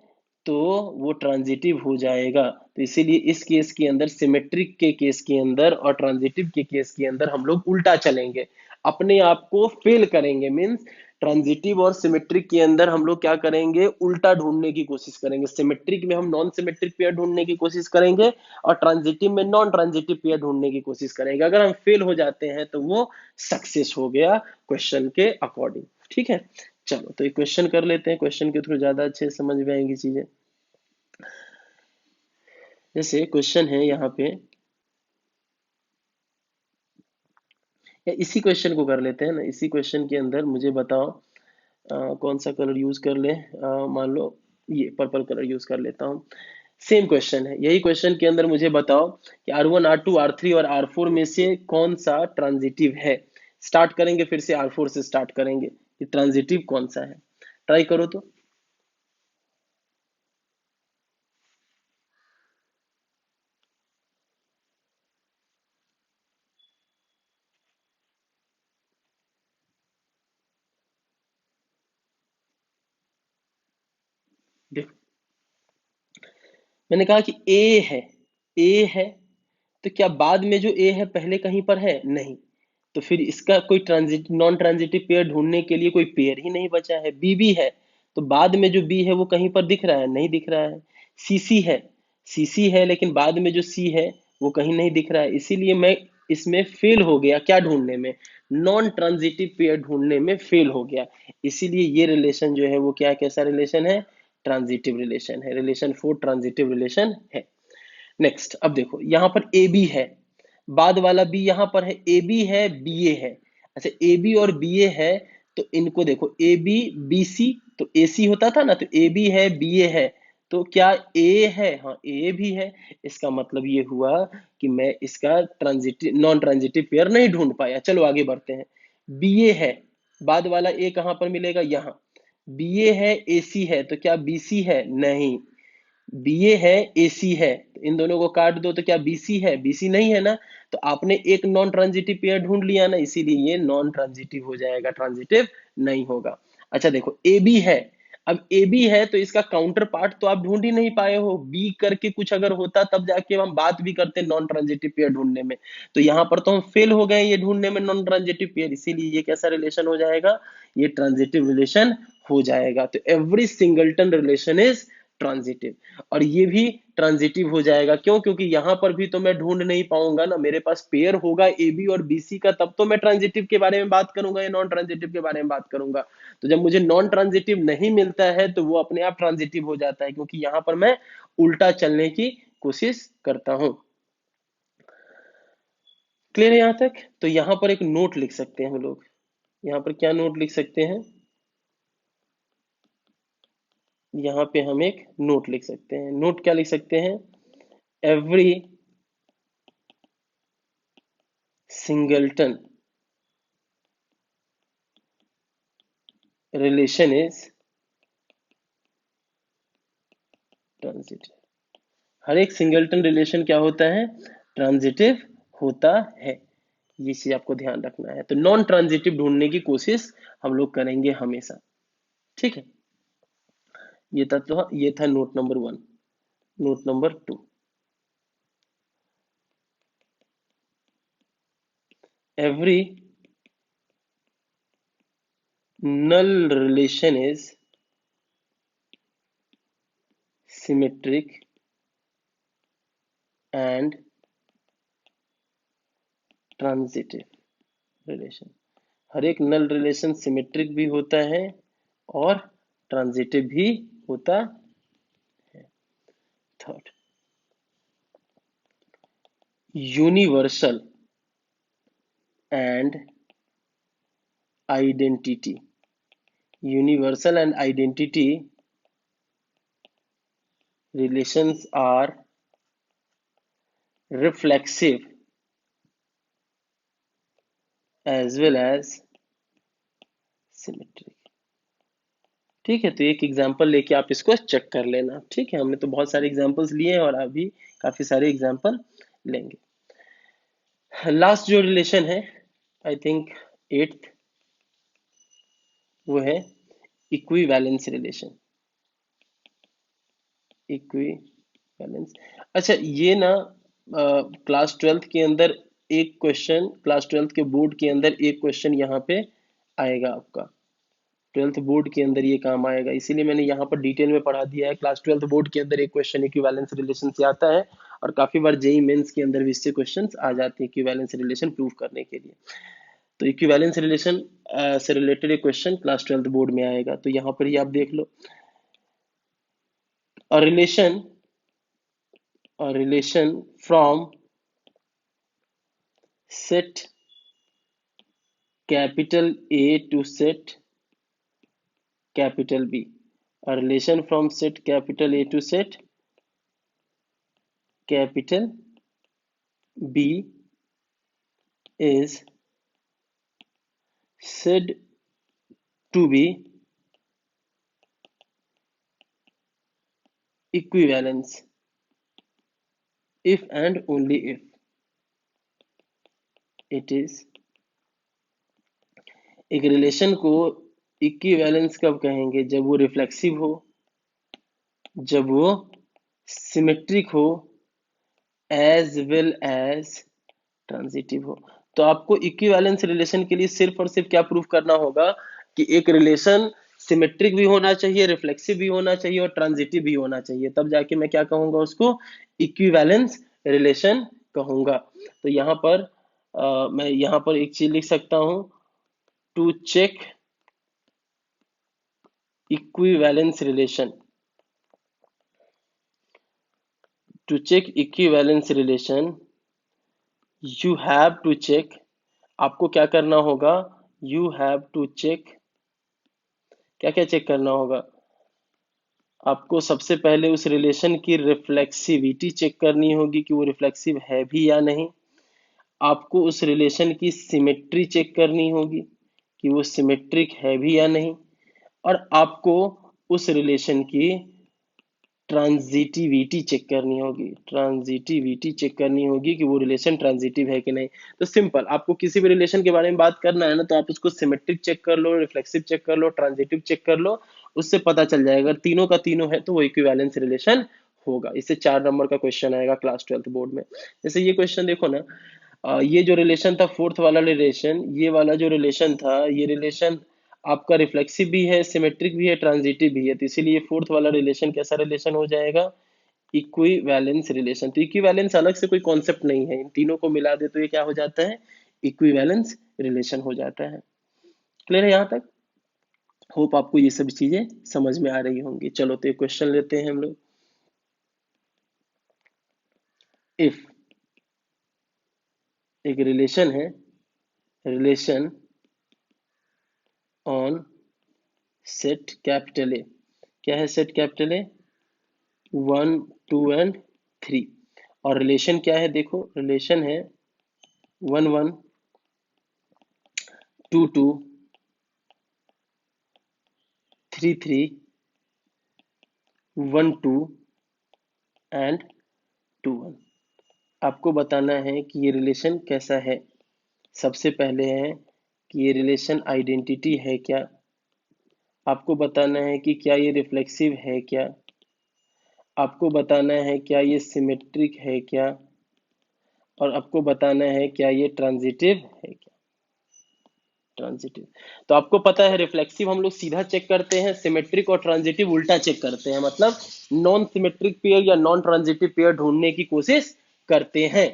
तो वो ट्रांजिटिव हो जाएगा। तो इसीलिए इस केस के अंदर, सिमेट्रिक के केस के अंदर और ट्रांजिटिव के केस के अंदर हम लोग उल्टा चलेंगे, अपने आप को फेल करेंगे। मीन्स ट्रांजिटिव और सिमेट्रिक के अंदर हम लोग क्या करेंगे? उल्टा ढूंढने की कोशिश करेंगे। सिमेट्रिक में हम नॉन सिमेट्रिक पेयर ढूंढने की कोशिश करेंगे और ट्रांजिटिव में नॉन ट्रांजिटिव पेयर ढूंढने की कोशिश करेंगे। अगर हम फेल हो जाते हैं तो वो सक्सेस हो गया क्वेश्चन के अकॉर्डिंग। ठीक है, चलो तो एक क्वेश्चन कर लेते हैं, क्वेश्चन के थ्रू ज्यादा अच्छे से समझ में आएंगी चीजें। जैसे क्वेश्चन है यहाँ पे, या इसी क्वेश्चन को कर लेते हैं ना। इसी क्वेश्चन के अंदर मुझे बताओ कौन सा कलर यूज कर ले। मान लो ये पर्पल कलर यूज कर लेता हूँ। सेम क्वेश्चन है, यही क्वेश्चन के अंदर मुझे बताओ कि R1 R2 R3 और R4 में से कौन सा ट्रांजिटिव है। स्टार्ट करेंगे फिर से R4 से स्टार्ट करेंगे कि ट्रांजिटिव कौन सा है। ट्राई करो तो। देखो मैंने कहा कि ए है, ए है, तो क्या बाद में जो ए है पहले कहीं पर है? नहीं। तो फिर इसका कोई ट्रांजिट नॉन ट्रांजिटिव पेयर ढूंढने के लिए कोई पेयर ही नहीं बचा है। बी भी है, तो बाद में जो बी है वो कहीं पर दिख रहा है? नहीं दिख रहा है। सी सी है, सी सी है, लेकिन बाद में जो सी है वो कहीं नहीं दिख रहा है। इसीलिए मैं इसमें फेल हो गया, क्या ढूंढने में? नॉन ट्रांजिटिव पेयर ढूंढने में फेल हो गया। इसीलिए ये रिलेशन जो है वो क्या, कैसा रिलेशन है? ट्रांजिटिव रिलेशन है। रिलेशन 4 ट्रांजिटिव रिलेशन है। नेक्स्ट, अब देखो यहाँ पर ए बी है, बाद वाला बी यहाँ पर है। ए बी है, बी ए है। अच्छा, ए बी और बी ए है, तो इनको देखो ए बी बी सी, तो ए सी होता था ना, तो ए बी है बी ए है, तो क्या ए है, हाँ ए भी है। इसका मतलब ये हुआ कि मैं इसका ट्रांजिटिव नॉन ट्रांजिटिव पेयर नहीं ढूंढ पाया। चलो आगे बढ़ते हैं। बी ए है, बाद वाला ए कहां पर मिलेगा, यहाँ। बी ए है ए सी है, तो क्या बी सी है, नहीं। बी ए है ए सी है, तो इन दोनों को काट दो, तो क्या बी सी है, बी सी नहीं है ना। तो आपने एक नॉन ट्रांजिटिव पेयर ढूंढ लिया ना, इसीलिए ये नॉन ट्रांजिटिव हो जाएगा, ट्रांजिटिव नहीं होगा। अच्छा देखो ए बी है, अब ए बी है तो इसका काउंटर पार्ट तो आप ढूंढ ही नहीं पाए हो, बी करके कुछ अगर होता तब जाके हम बात भी करते नॉन ट्रांजिटिव पेयर ढूंढने में। तो यहाँ पर तो हम फेल हो गए ये ढूंढने में नॉन ट्रांजिटिव पेयर, इसीलिए ये कैसा रिलेशन हो जाएगा, ये ट्रांजिटिव रिलेशन हो जाएगा। तो every singleton relation is transitive, और ये भी ट्रांजिटिव हो जाएगा। क्यों, क्योंकि यहां पर भी तो मैं ढूंढ नहीं पाऊंगा ना, मेरे पास पेयर होगा ए बी और बी सी का, तब तो मैं ट्रांजिटिव के बारे में बात करूंगा या नॉन ट्रांजिटिव के बारे में बात करूंगा। तो जब मुझे नॉन ट्रांजिटिव नहीं मिलता है तो वो अपने आप ट्रांजिटिव हो जाता है, क्योंकि यहां पर मैं उल्टा चलने की कोशिश करता हूं। क्लियर है यहां तक। तो यहां पर एक नोट लिख सकते हैं हम लोग, यहां पर क्या नोट लिख सकते हैं, यहाँ पे हम एक नोट लिख सकते हैं। नोट क्या लिख सकते हैं, every singleton relation is transitive. हर एक सिंगलटन रिलेशन क्या होता है, ट्रांजिटिव होता है। ये चीज आपको ध्यान रखना है। तो नॉन ट्रांजिटिव ढूंढने की कोशिश हम लोग करेंगे हमेशा। ठीक है, ये था note number 1। Note number 2, every null relation is symmetric and transitive relation। हर एक नल रिलेशन सिमेट्रिक भी होता है और ट्रांजिटिव भी होता है। Third, universal and identity. Universal and identity relations are reflexive as well as symmetric। ठीक है, तो एक एग्जांपल लेके आप इसको चेक कर लेना। ठीक है, हमने तो बहुत सारे एग्जांपल्स लिए हैं और अभी काफी सारे एग्जांपल लेंगे। लास्ट जो रिलेशन है, आई थिंक 8th, वो है इक्विवेलेंस रिलेशन। इक्विवेलेंस, अच्छा ये ना क्लास 12th के अंदर एक क्वेश्चन, क्लास 12th के बोर्ड के अंदर एक क्वेश्चन यहाँ पे आएगा आपका। 12th बोर्ड के अंदर ये काम आएगा, इसीलिए मैंने यहाँ पर डिटेल में पढ़ा दिया है। क्लास 12th बोर्ड के अंदर एक क्वेश्चन इक्विवेलेंस रिलेशन से आता है, और काफी बार जेई मेंस के अंदर भी इससे क्वेश्चंस आ जाते हैं इक्विवेलेंस रिलेशन प्रूव करने के लिए। तो इक्विवेलेंस रिलेशन से रिलेटेड एक क्वेश्चन क्लास 12th बोर्ड में आएगा, तो यहाँ पर ही आप देख लो। a relation a relation from set capital A to set capital B। a relation from set capital A to set capital B is said to be equivalence if and only if it is। एक relation को equivalence कब कहेंगे, जब वो reflexive हो, जब वो symmetric हो, एज वेल एज ट्रांजिटिव हो। तो आपको इक्विवेलेंस रिलेशन के लिए सिर्फ और सिर्फ क्या प्रूफ करना होगा कि एक रिलेशन सिमेट्रिक भी होना चाहिए, रिफ्लेक्सिव भी होना चाहिए और ट्रांजिटिव भी होना चाहिए, तब जाके मैं क्या कहूंगा, उसको इक्विवेलेंस रिलेशन कहूंगा। तो यहाँ पर मैं यहाँ पर एक चीज लिख सकता हूं, to check equivalence relation, to check equivalence relation you have to check, आपको क्या करना होगा, you have to check क्या क्या चेक करना होगा? आपको सबसे पहले उस रिलेशन की रिफ्लेक्सिविटी चेक करनी होगी कि वो रिफ्लेक्सिव है भी या नहीं। आपको उस रिलेशन की सिमेट्री चेक करनी होगी कि वो सिमेट्रिक है भी या नहीं। और आपको उस रिलेशन की ट्रांजिटिविटी चेक करनी होगी, ट्रांजिटिविटी चेक करनी होगी कि वो रिलेशन ट्रांजिटिव है कि नहीं। तो सिंपल, आपको किसी भी रिलेशन के बारे में बात करना है ना, तो आप उसको सिमेट्रिक चेक कर लो, रिफ्लेक्सिव चेक कर लो, ट्रांजिटिव चेक कर लो। उससे पता चल जाएगा, अगर तीनों का तीनों है तो वो इक्विवेलेंस रिलेशन होगा। इससे 4 नंबर का क्वेश्चन आएगा क्लास 12th बोर्ड में। जैसे ये क्वेश्चन देखो ना, ये जो रिलेशन था फोर्थ वाला रिलेशन, ये वाला जो रिलेशन था, ये रिलेशन आपका रिफ्लेक्सिव भी है, सिमेट्रिक भी है, ट्रांजिटिव भी है। तो इसीलिए फोर्थ वाला रिलेशन कैसा रिलेशन हो जाएगा? Equivalence relation. तो इक्विवेलेंस अलग से कोई कॉन्सेप्ट नहीं है, इन तीनों को मिला दे तो ये क्या हो जाता है? इक्विवेलेंस रिलेशन हो जाता है। क्लियर है यहाँ तक? होप आपको ये सब चीजें समझ में आ रही होंगी। चलो तो एक क्वेश्चन लेते हैं हम लोग। इफ एक रिलेशन है, रिलेशन ऑन सेट कैपिटल ए। क्या है सेट कैपिटल ए? 1 2 एंड 3। और रिलेशन क्या है? देखो रिलेशन है 11 2 2 3 3 1 2 एंड 2 1। आपको बताना है कि ये रिलेशन कैसा है। सबसे पहले है कि ये रिलेशन आइडेंटिटी है क्या। आपको बताना है कि क्या ये रिफ्लेक्सिव है क्या। आपको बताना है क्या ये सिमेट्रिक है क्या। और आपको बताना है क्या ये ट्रांजिटिव है क्या। ट्रांजिटिव। तो आपको पता है रिफ्लेक्सिव हम लोग सीधा चेक करते हैं, सिमेट्रिक और ट्रांजिटिव उल्टा चेक करते हैं। मतलब नॉन सिमेट्रिक पेयर या नॉन ट्रांजिटिव पेयर ढूंढने की कोशिश करते हैं।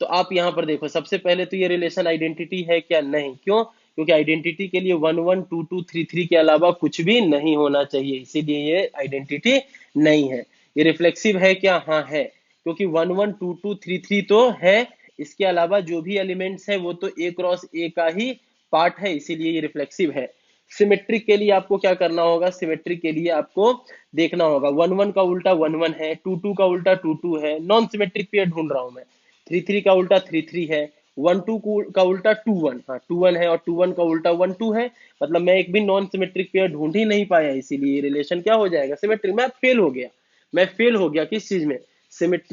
तो आप यहाँ पर देखो, सबसे पहले तो ये रिलेशन आइडेंटिटी है क्या? नहीं। क्यों? क्योंकि आइडेंटिटी के लिए 1 1 2 2 3 3 के अलावा कुछ भी नहीं होना चाहिए, इसीलिए ये आइडेंटिटी नहीं है। ये रिफ्लेक्सिव है क्या? हाँ है, क्योंकि 1 1 2 2 3 3 तो है। इसके अलावा जो भी एलिमेंट्स है वो तो ए क्रॉस ए का ही पार्ट है, इसीलिए ये रिफ्लेक्सिव है। सिमेट्रिक के लिए आपको क्या करना होगा? सिमेट्रिक के लिए आपको देखना होगा 1 1 का उल्टा 1 1 है, 2 2 का उल्टा 2 2 है। नॉन सिमेट्रिक पेयर ढूंढ रहा हूं मैं। 3 3 का उल्टा 3 3 है। 1 2 का उल्टा 2 1, हाँ 2 1 है, और 2 1 का उल्टा 1 2 है। मतलब मैं एक भी नॉन सिमेट्रिक पेयर ढूंढ ही नहीं पाया, इसीलिए रिलेशन क्या हो जाएगा? सिमेट्रिक। मैं फेल हो गया। मैं फेल हो गया किस चीज में?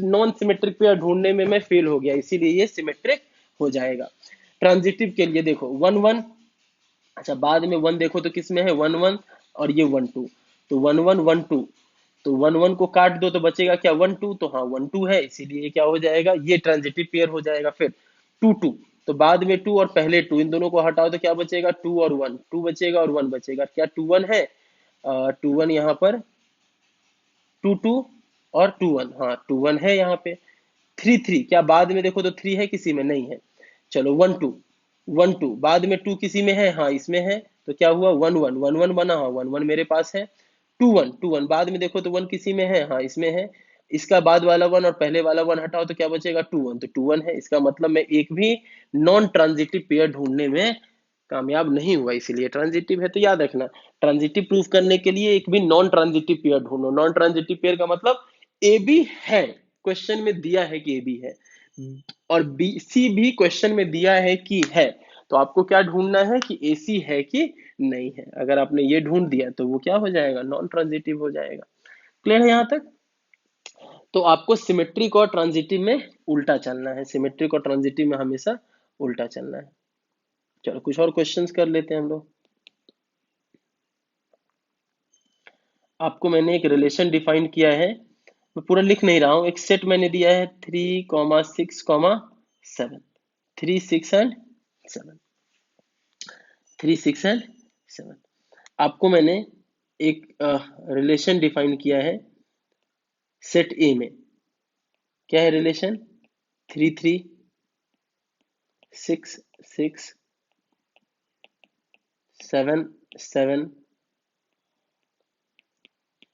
नॉन सिमेट्रिक पेयर ढूंढने में मैं फेल हो गया, इसीलिए ये सिमेट्रिक हो जाएगा। ट्रांजिटिव के लिए देखो 1 1, अच्छा बाद में 1 देखो तो किस में है? 1 1, और ये 1 2। तो 1 1 1 2, तो 1 1 को काट दो तो बचेगा क्या? 1 2। तो हाँ 1 2 है, इसीलिए क्या हो जाएगा? ये ट्रांजिटिव पेयर हो जाएगा। फिर 2 2, तो बाद में 2 और पहले 2, इन दोनों को हटाओ तो क्या बचेगा? 2 और 1, 2 बचेगा और 1 बचेगा। क्या 2 1 है? 2 1 यहाँ पर, 2 2 और 2 1, हाँ 2 1 है यहाँ पे। 3 3, क्या बाद में देखो तो 3 है? किसी में नहीं है। चलो 1 2 बाद में 2 किसी में है? हाँ इसमें है। तो क्या हुआ? 1 1 बना, हाँ 1 1 मेरे पास है। 2 1 बाद में देखो तो 1 किसी में है? हाँ इसमें है। इसका बाद वाला 1 और पहले वाला 1 हटाओ तो क्या बचेगा? 2 1। तो 2 1 है, इसका मतलब मैं एक भी नॉन ट्रांजिटिव पेयर ढूंढने में कामयाब नहीं हुआ, इसीलिए ट्रांजिटिव है। तो याद रखना, ट्रांजिटिव प्रूफ करने के लिए एक भी नॉन ट्रांजिटिव पेयर ढूंढो। नॉन ट्रांजिटिव पेयर का मतलब ए बी है, क्वेश्चन में दिया है कि ए बी है, और बी सी भी क्वेश्चन में दिया है कि है। तो आपको क्या ढूंढना है कि ए सी है कि नहीं है। अगर आपने ये ढूंढ दिया तो वो क्या हो जाएगा? नॉन ट्रांजिटिव हो जाएगा। क्लियर है यहाँ तक? तो आपको सिमेट्रिक और ट्रांजिटिव में उल्टा चलना है, सिमेट्रिक और ट्रांजिटिव में हमेशा उल्टा चलना है। चलो कुछ और क्वेश्चंस कर लेते हैं हम लोग। आपको मैंने एक रिलेशन डिफाइन किया है, मैं पूरा लिख नहीं रहा हूँ। एक सेट मैंने दिया है 3 6 7, 3 6 एंड 7, 3 6 एंड 7। आपको मैंने एक रिलेशन डिफाइन किया है सेट ए में। क्या है रिलेशन? 3 3 6 6 7 7,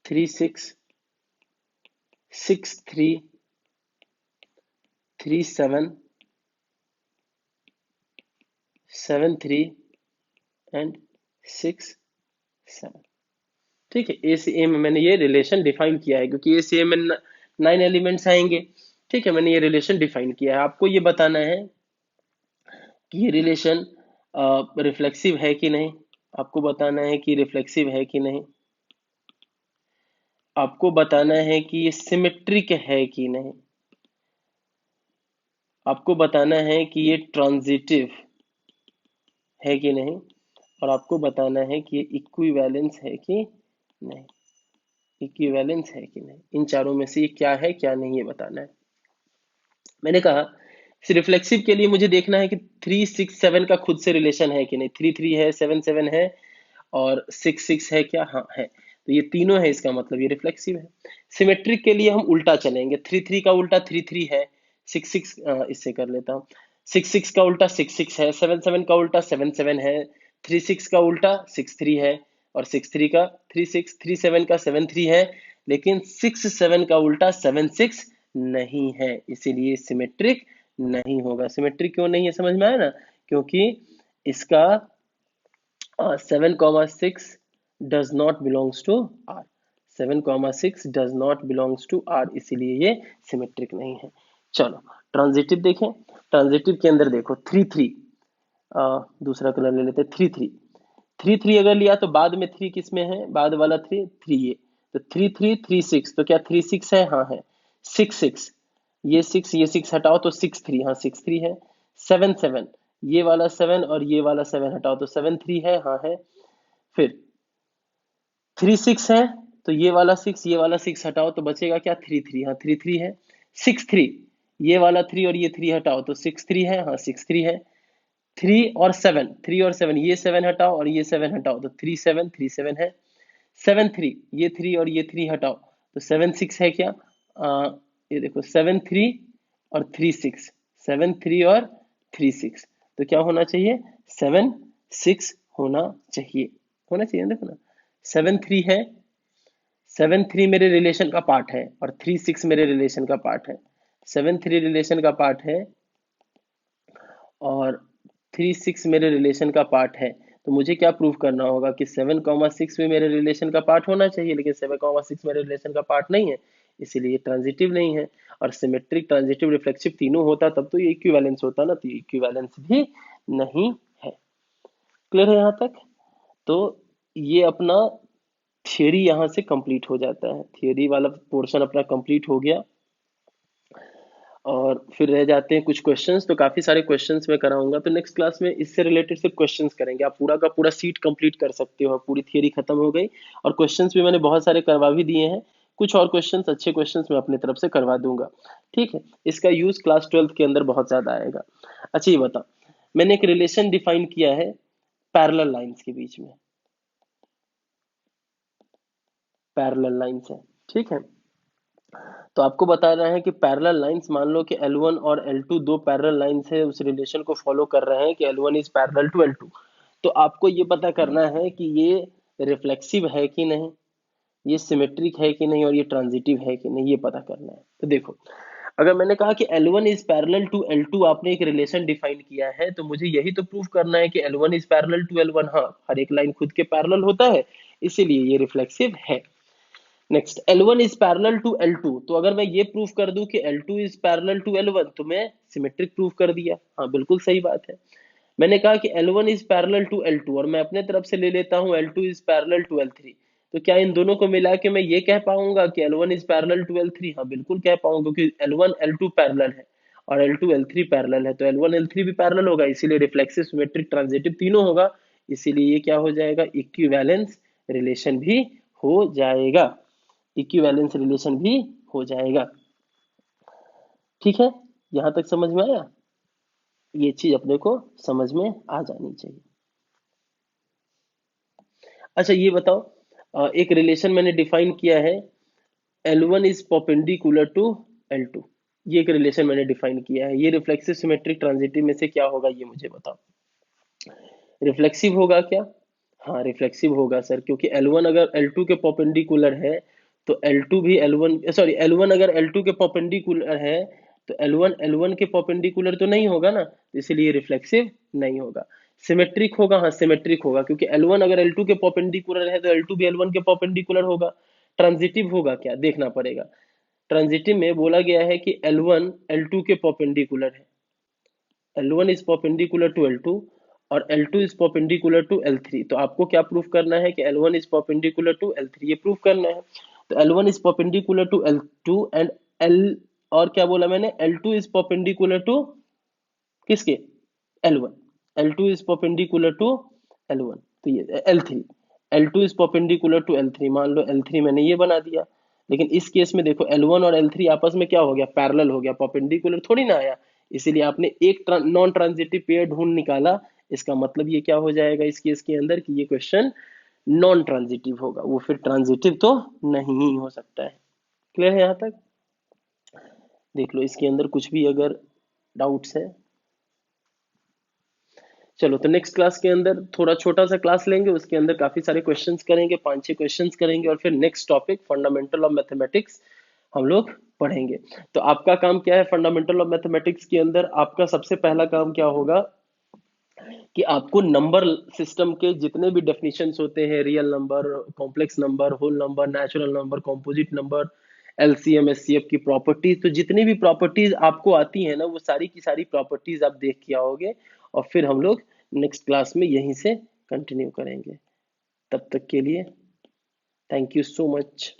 3 6 6 3 7 7 3 एंड 6 7। ठीक है, ए से ए में मैंने ये रिलेशन डिफाइन किया है, क्योंकि ए से ए में 9 एलिमेंट्स आएंगे। ठीक है, मैंने ये रिलेशन डिफाइन किया है। आपको ये बताना है कि ये रिलेशन रिफ्लेक्सिव है कि नहीं। आपको बताना है कि रिफ्लेक्सिव है कि नहीं। आपको बताना है कि ये सिमेट्रिक है कि नहीं। आपको बताना है कि ये ट्रांजिटिव है कि नहीं। और आपको बताना है कि ये इक्विवेलेंस है कि नहीं। इक्विवेलेंस है कि नहीं, इन चारों में से ये क्या है क्या नहीं, ये बताना है। मैंने कहा रिफ्लेक्सिव के लिए मुझे देखना है कि 3 6 7 का खुद से रिलेशन है कि नहीं। 3 3 है, 7 7 है, और 6 6 है क्या, हाँ है। तो ये तीनों है, इसका मतलब ये रिफ्लेक्सिव है। सिमेट्रिक के लिए हम उल्टा चलेंगे। 3 3 का उल्टा 3 3 है। 6 6 इससे कर लेता हूँ। 6 6 का उल्टा 6 6 है। 7 7 का उल्टा 7 7 है। 3 6 का उल्टा 6 3 है। और 6 3 का 3 6, 3 7 का 7 3 है। लेकिन 6 7 का उल्टा 7 6 नहीं है, इसीलिए सिमेट्रिक नहीं होगा। सिमेट्रिक क्यों नहीं है, समझ में आया ना। क्योंकि इसका 7 6 does not belongs to R. 7 6 does not belongs to R, इसीलिए ये सिमेट्रिक नहीं है। चलो ट्रांजिटिव देखें। ट्रांजिटिव के अंदर देखो 3 3, दूसरा कलर ले लेते हैं। 3 3, 3 3 अगर लिया तो बाद में 3 किस में है, बाद वाला 3 3 ये। तो 3 3 3 6, तो क्या 3 6 है, हाँ है। 6 6, ये 6 हटाओ तो 6 3, हाँ 6 3 है। 7 7, ये वाला 7 और ये वाला 7 हटाओ तो 7 3 है, हाँ है। फिर 3 6 है, तो ये वाला 6, ये वाला 6 हटाओ तो बचेगा क्या, 3 3, हाँ 3 3 है। 6 3, ये वाला 3 और ये 3 हटाओ तो 6 3 है, हाँ 6 3 है। 3 और 7, 3 और 7, ये 7 हटाओ और ये 7 हटाओ तो 3 7 है। 7 3, ये 3 और ये 3 हटाओ तो 7 6 है क्या। ये देखो 7 3 और 3 6, 7 3 और 3 6, तो क्या होना चाहिए, 7 6 होना चाहिए। होना चाहिए, देखो ना। 7 3 है। 7 3 मेरे रिलेशन का पार्ट है और 3 6 मेरे रिलेशन का पार्ट है। 7 3 रिलेशन का पार्ट है और 3 6 मेरे रिलेशन का पार्ट है। तो मुझे क्या प्रूव करना होगा कि 7 6 भी मेरे रिलेशन का पार्ट होना चाहिए, लेकिन 7 6 मेरे रिलेशन का पार्ट नहीं है, इसीलिए ट्रांजिटिव नहीं है। और सिमेट्रिक, ट्रांजिटिव, रिफ्लेक्सिव तीनों होता तब तो ये इक्विवेलेंस होता ना, तो इक्विवेलेंस भी नहीं है। क्लियर है यहाँ तक। तो ये अपना थियोरी यहाँ से कंप्लीट हो जाता है। थियोरी वाला पोर्शन अपना कंप्लीट हो गया। और फिर रह जाते हैं कुछ क्वेश्चंस। तो काफी सारे क्वेश्चंस मैं कराऊंगा, तो नेक्स्ट क्लास में इससे रिलेटेड सिर्फ क्वेश्चंस करेंगे। आप पूरा का पूरा सीट कंप्लीट कर सकते हो, पूरी थियरी खत्म हो गई। और क्वेश्चंस भी मैंने बहुत सारे करवा भी दिए हैं। कुछ और क्वेश्चंस, अच्छे क्वेश्चंस मैं अपनी तरफ से करवा दूंगा। ठीक है, इसका यूज क्लास 12th के अंदर बहुत ज्यादा आएगा। अच्छा ये बताओ, मैंने एक रिलेशन डिफाइन किया है पैरेलल लाइंस के बीच में। पैरेलल लाइंस है, ठीक है। तो आपको बताना है कि पैरेलल लाइंस, मान लो कि L1 और L2 दो पैरेलल लाइंस है, उस रिलेशन को फॉलो कर रहे हैं कि L1 is parallel to L2। तो आपको ये पता करना है कि ये रिफ्लेक्सिव है कि नहीं, ये सिमेट्रिक है कि नहीं, और ये ट्रांजिटिव है कि नहीं, ये पता करना है। तो देखो, अगर मैंने कहा कि L1 is parallel to L2, आपने एक रिलेशन डिफाइन किया है, तो मुझे यही तो प्रूव करना है कि L1 is parallel to L1। हाँ, हर एक लाइन खुद के पैरेलल होता है, इसीलिए ये रिफ्लेक्सिव है। Next, L1 is parallel to L2, तो अगर मैं ये प्रूफ कर दूं कि L2 is parallel to L1, तो मैं सिमेट्रिक प्रूफ कर दिया। हाँ बिल्कुल सही बात है। मैंने कहा कि L1 is parallel to L2 और मैं अपने तरफ से ले लेता हूं L2 is parallel to L3, तो क्या इन दोनों को मिला के मैं ये कह पाऊंगा कि L1 is parallel to L3? हाँ बिल्कुल कह पाऊंगा, क्योंकि L1 L2 पैरेलल है और L2 L3 पैरेलल है, तो L1 L3 भी पैरेलल होगा, इसीलिए रिफ्लेक्सिव, सिमेट्रिक, ट्रांजिटिव तीनों होगा। इसीलिए ये क्या हो जाएगा, इक्विवेलेंस रिलेशन भी हो जाएगा। इक्विवेलेंस रिलेशन भी हो जाएगा। ठीक है, यहां तक समझ में आया। ये चीज अपने को समझ में आ जानी चाहिए। अच्छा ये बताओ, एक रिलेशन मैंने डिफाइन किया है, L1 is perpendicular to L2। ये एक रिलेशन मैंने डिफाइन किया है, ये रिफ्लेक्सिव, सिमेट्रिक, ट्रांजिटिव में से क्या होगा, ये मुझे बताओ। रिफ्लेक्सिव होगा क्या, हाँ रिफ्लेक्सिव होगा सर, क्योंकि L1 अगर L2 के परपेंडिकुलर है तो L2 भी L1, सॉरी L1 अगर L2 के परपेंडिकुलर है तो L1 L1 के परपेंडिकुलर तो नहीं होगा ना, तो इसलिए रिफ्लेक्सिव नहीं होगा। सिमेट्रिक होगा, हाँ सिमेट्रिक होगा, क्योंकि L1 अगर L2 के परपेंडिकुलर है तो L2 भी L1 के परपेंडिकुलर होगा। ट्रांजिटिव होगा क्या, देखना पड़ेगा। ट्रांजिटिव में बोला गया है कि L1 L2 के परपेंडिकुलर है, L1 is perpendicular to L2 और L2 is perpendicular to L3। तो आपको क्या प्रूफ करना है कि L1 is perpendicular to L3, ये प्रूफ करना है। तो L1 is perpendicular to L2 and L, और क्या बोला मैंने, L2 इज परपेंडिकुलर टू किसके, L1। L2 is perpendicular to L1, तो ये L3, L2 is perpendicular to L3, मान लो L3 मैंने ये बना दिया। लेकिन इस केस में देखो L1 और L3 आपस में क्या हो गया, पैरेलल हो गया, परपेंडिकुलर थोड़ी ना आया। इसीलिए आपने एक नॉन ट्रांजिटिव पेयर ढूंढ निकाला। इसका मतलब ये क्या हो जाएगा इस केस के अंदर, कि ये क्वेश्चन नॉन ट्रांजिटिव होगा, वो फिर ट्रांजिटिव तो नहीं हो सकता है। क्लियर है यहाँ तक? देख लो इसके अंदर कुछ भी अगर डाउट्स है। चलो तो नेक्स्ट क्लास के अंदर थोड़ा छोटा सा क्लास लेंगे, उसके अंदर काफी सारे क्वेश्चंस करेंगे, 5-6 क्वेश्चंस करेंगे, और फिर next topic fundamental of mathematics हम लोग पढ़ेंगे। तो आपका काम क्या है फंडामेंटल ऑफ मैथमेटिक्स के अंदर, आपका सबसे पहला काम क्या होगा कि आपको नंबर सिस्टम के जितने भी डेफिनेशंस होते हैं, real number, complex number, whole number, natural number, composite number, LCM HCF की प्रॉपर्टीज, तो जितनी भी प्रॉपर्टीज आपको आती है ना, वो सारी की सारी प्रॉपर्टीज आप देख के आओगे, और फिर हम लोग नेक्स्ट क्लास में यहीं से कंटिन्यू करेंगे। तब तक के लिए थैंक यू सो मच।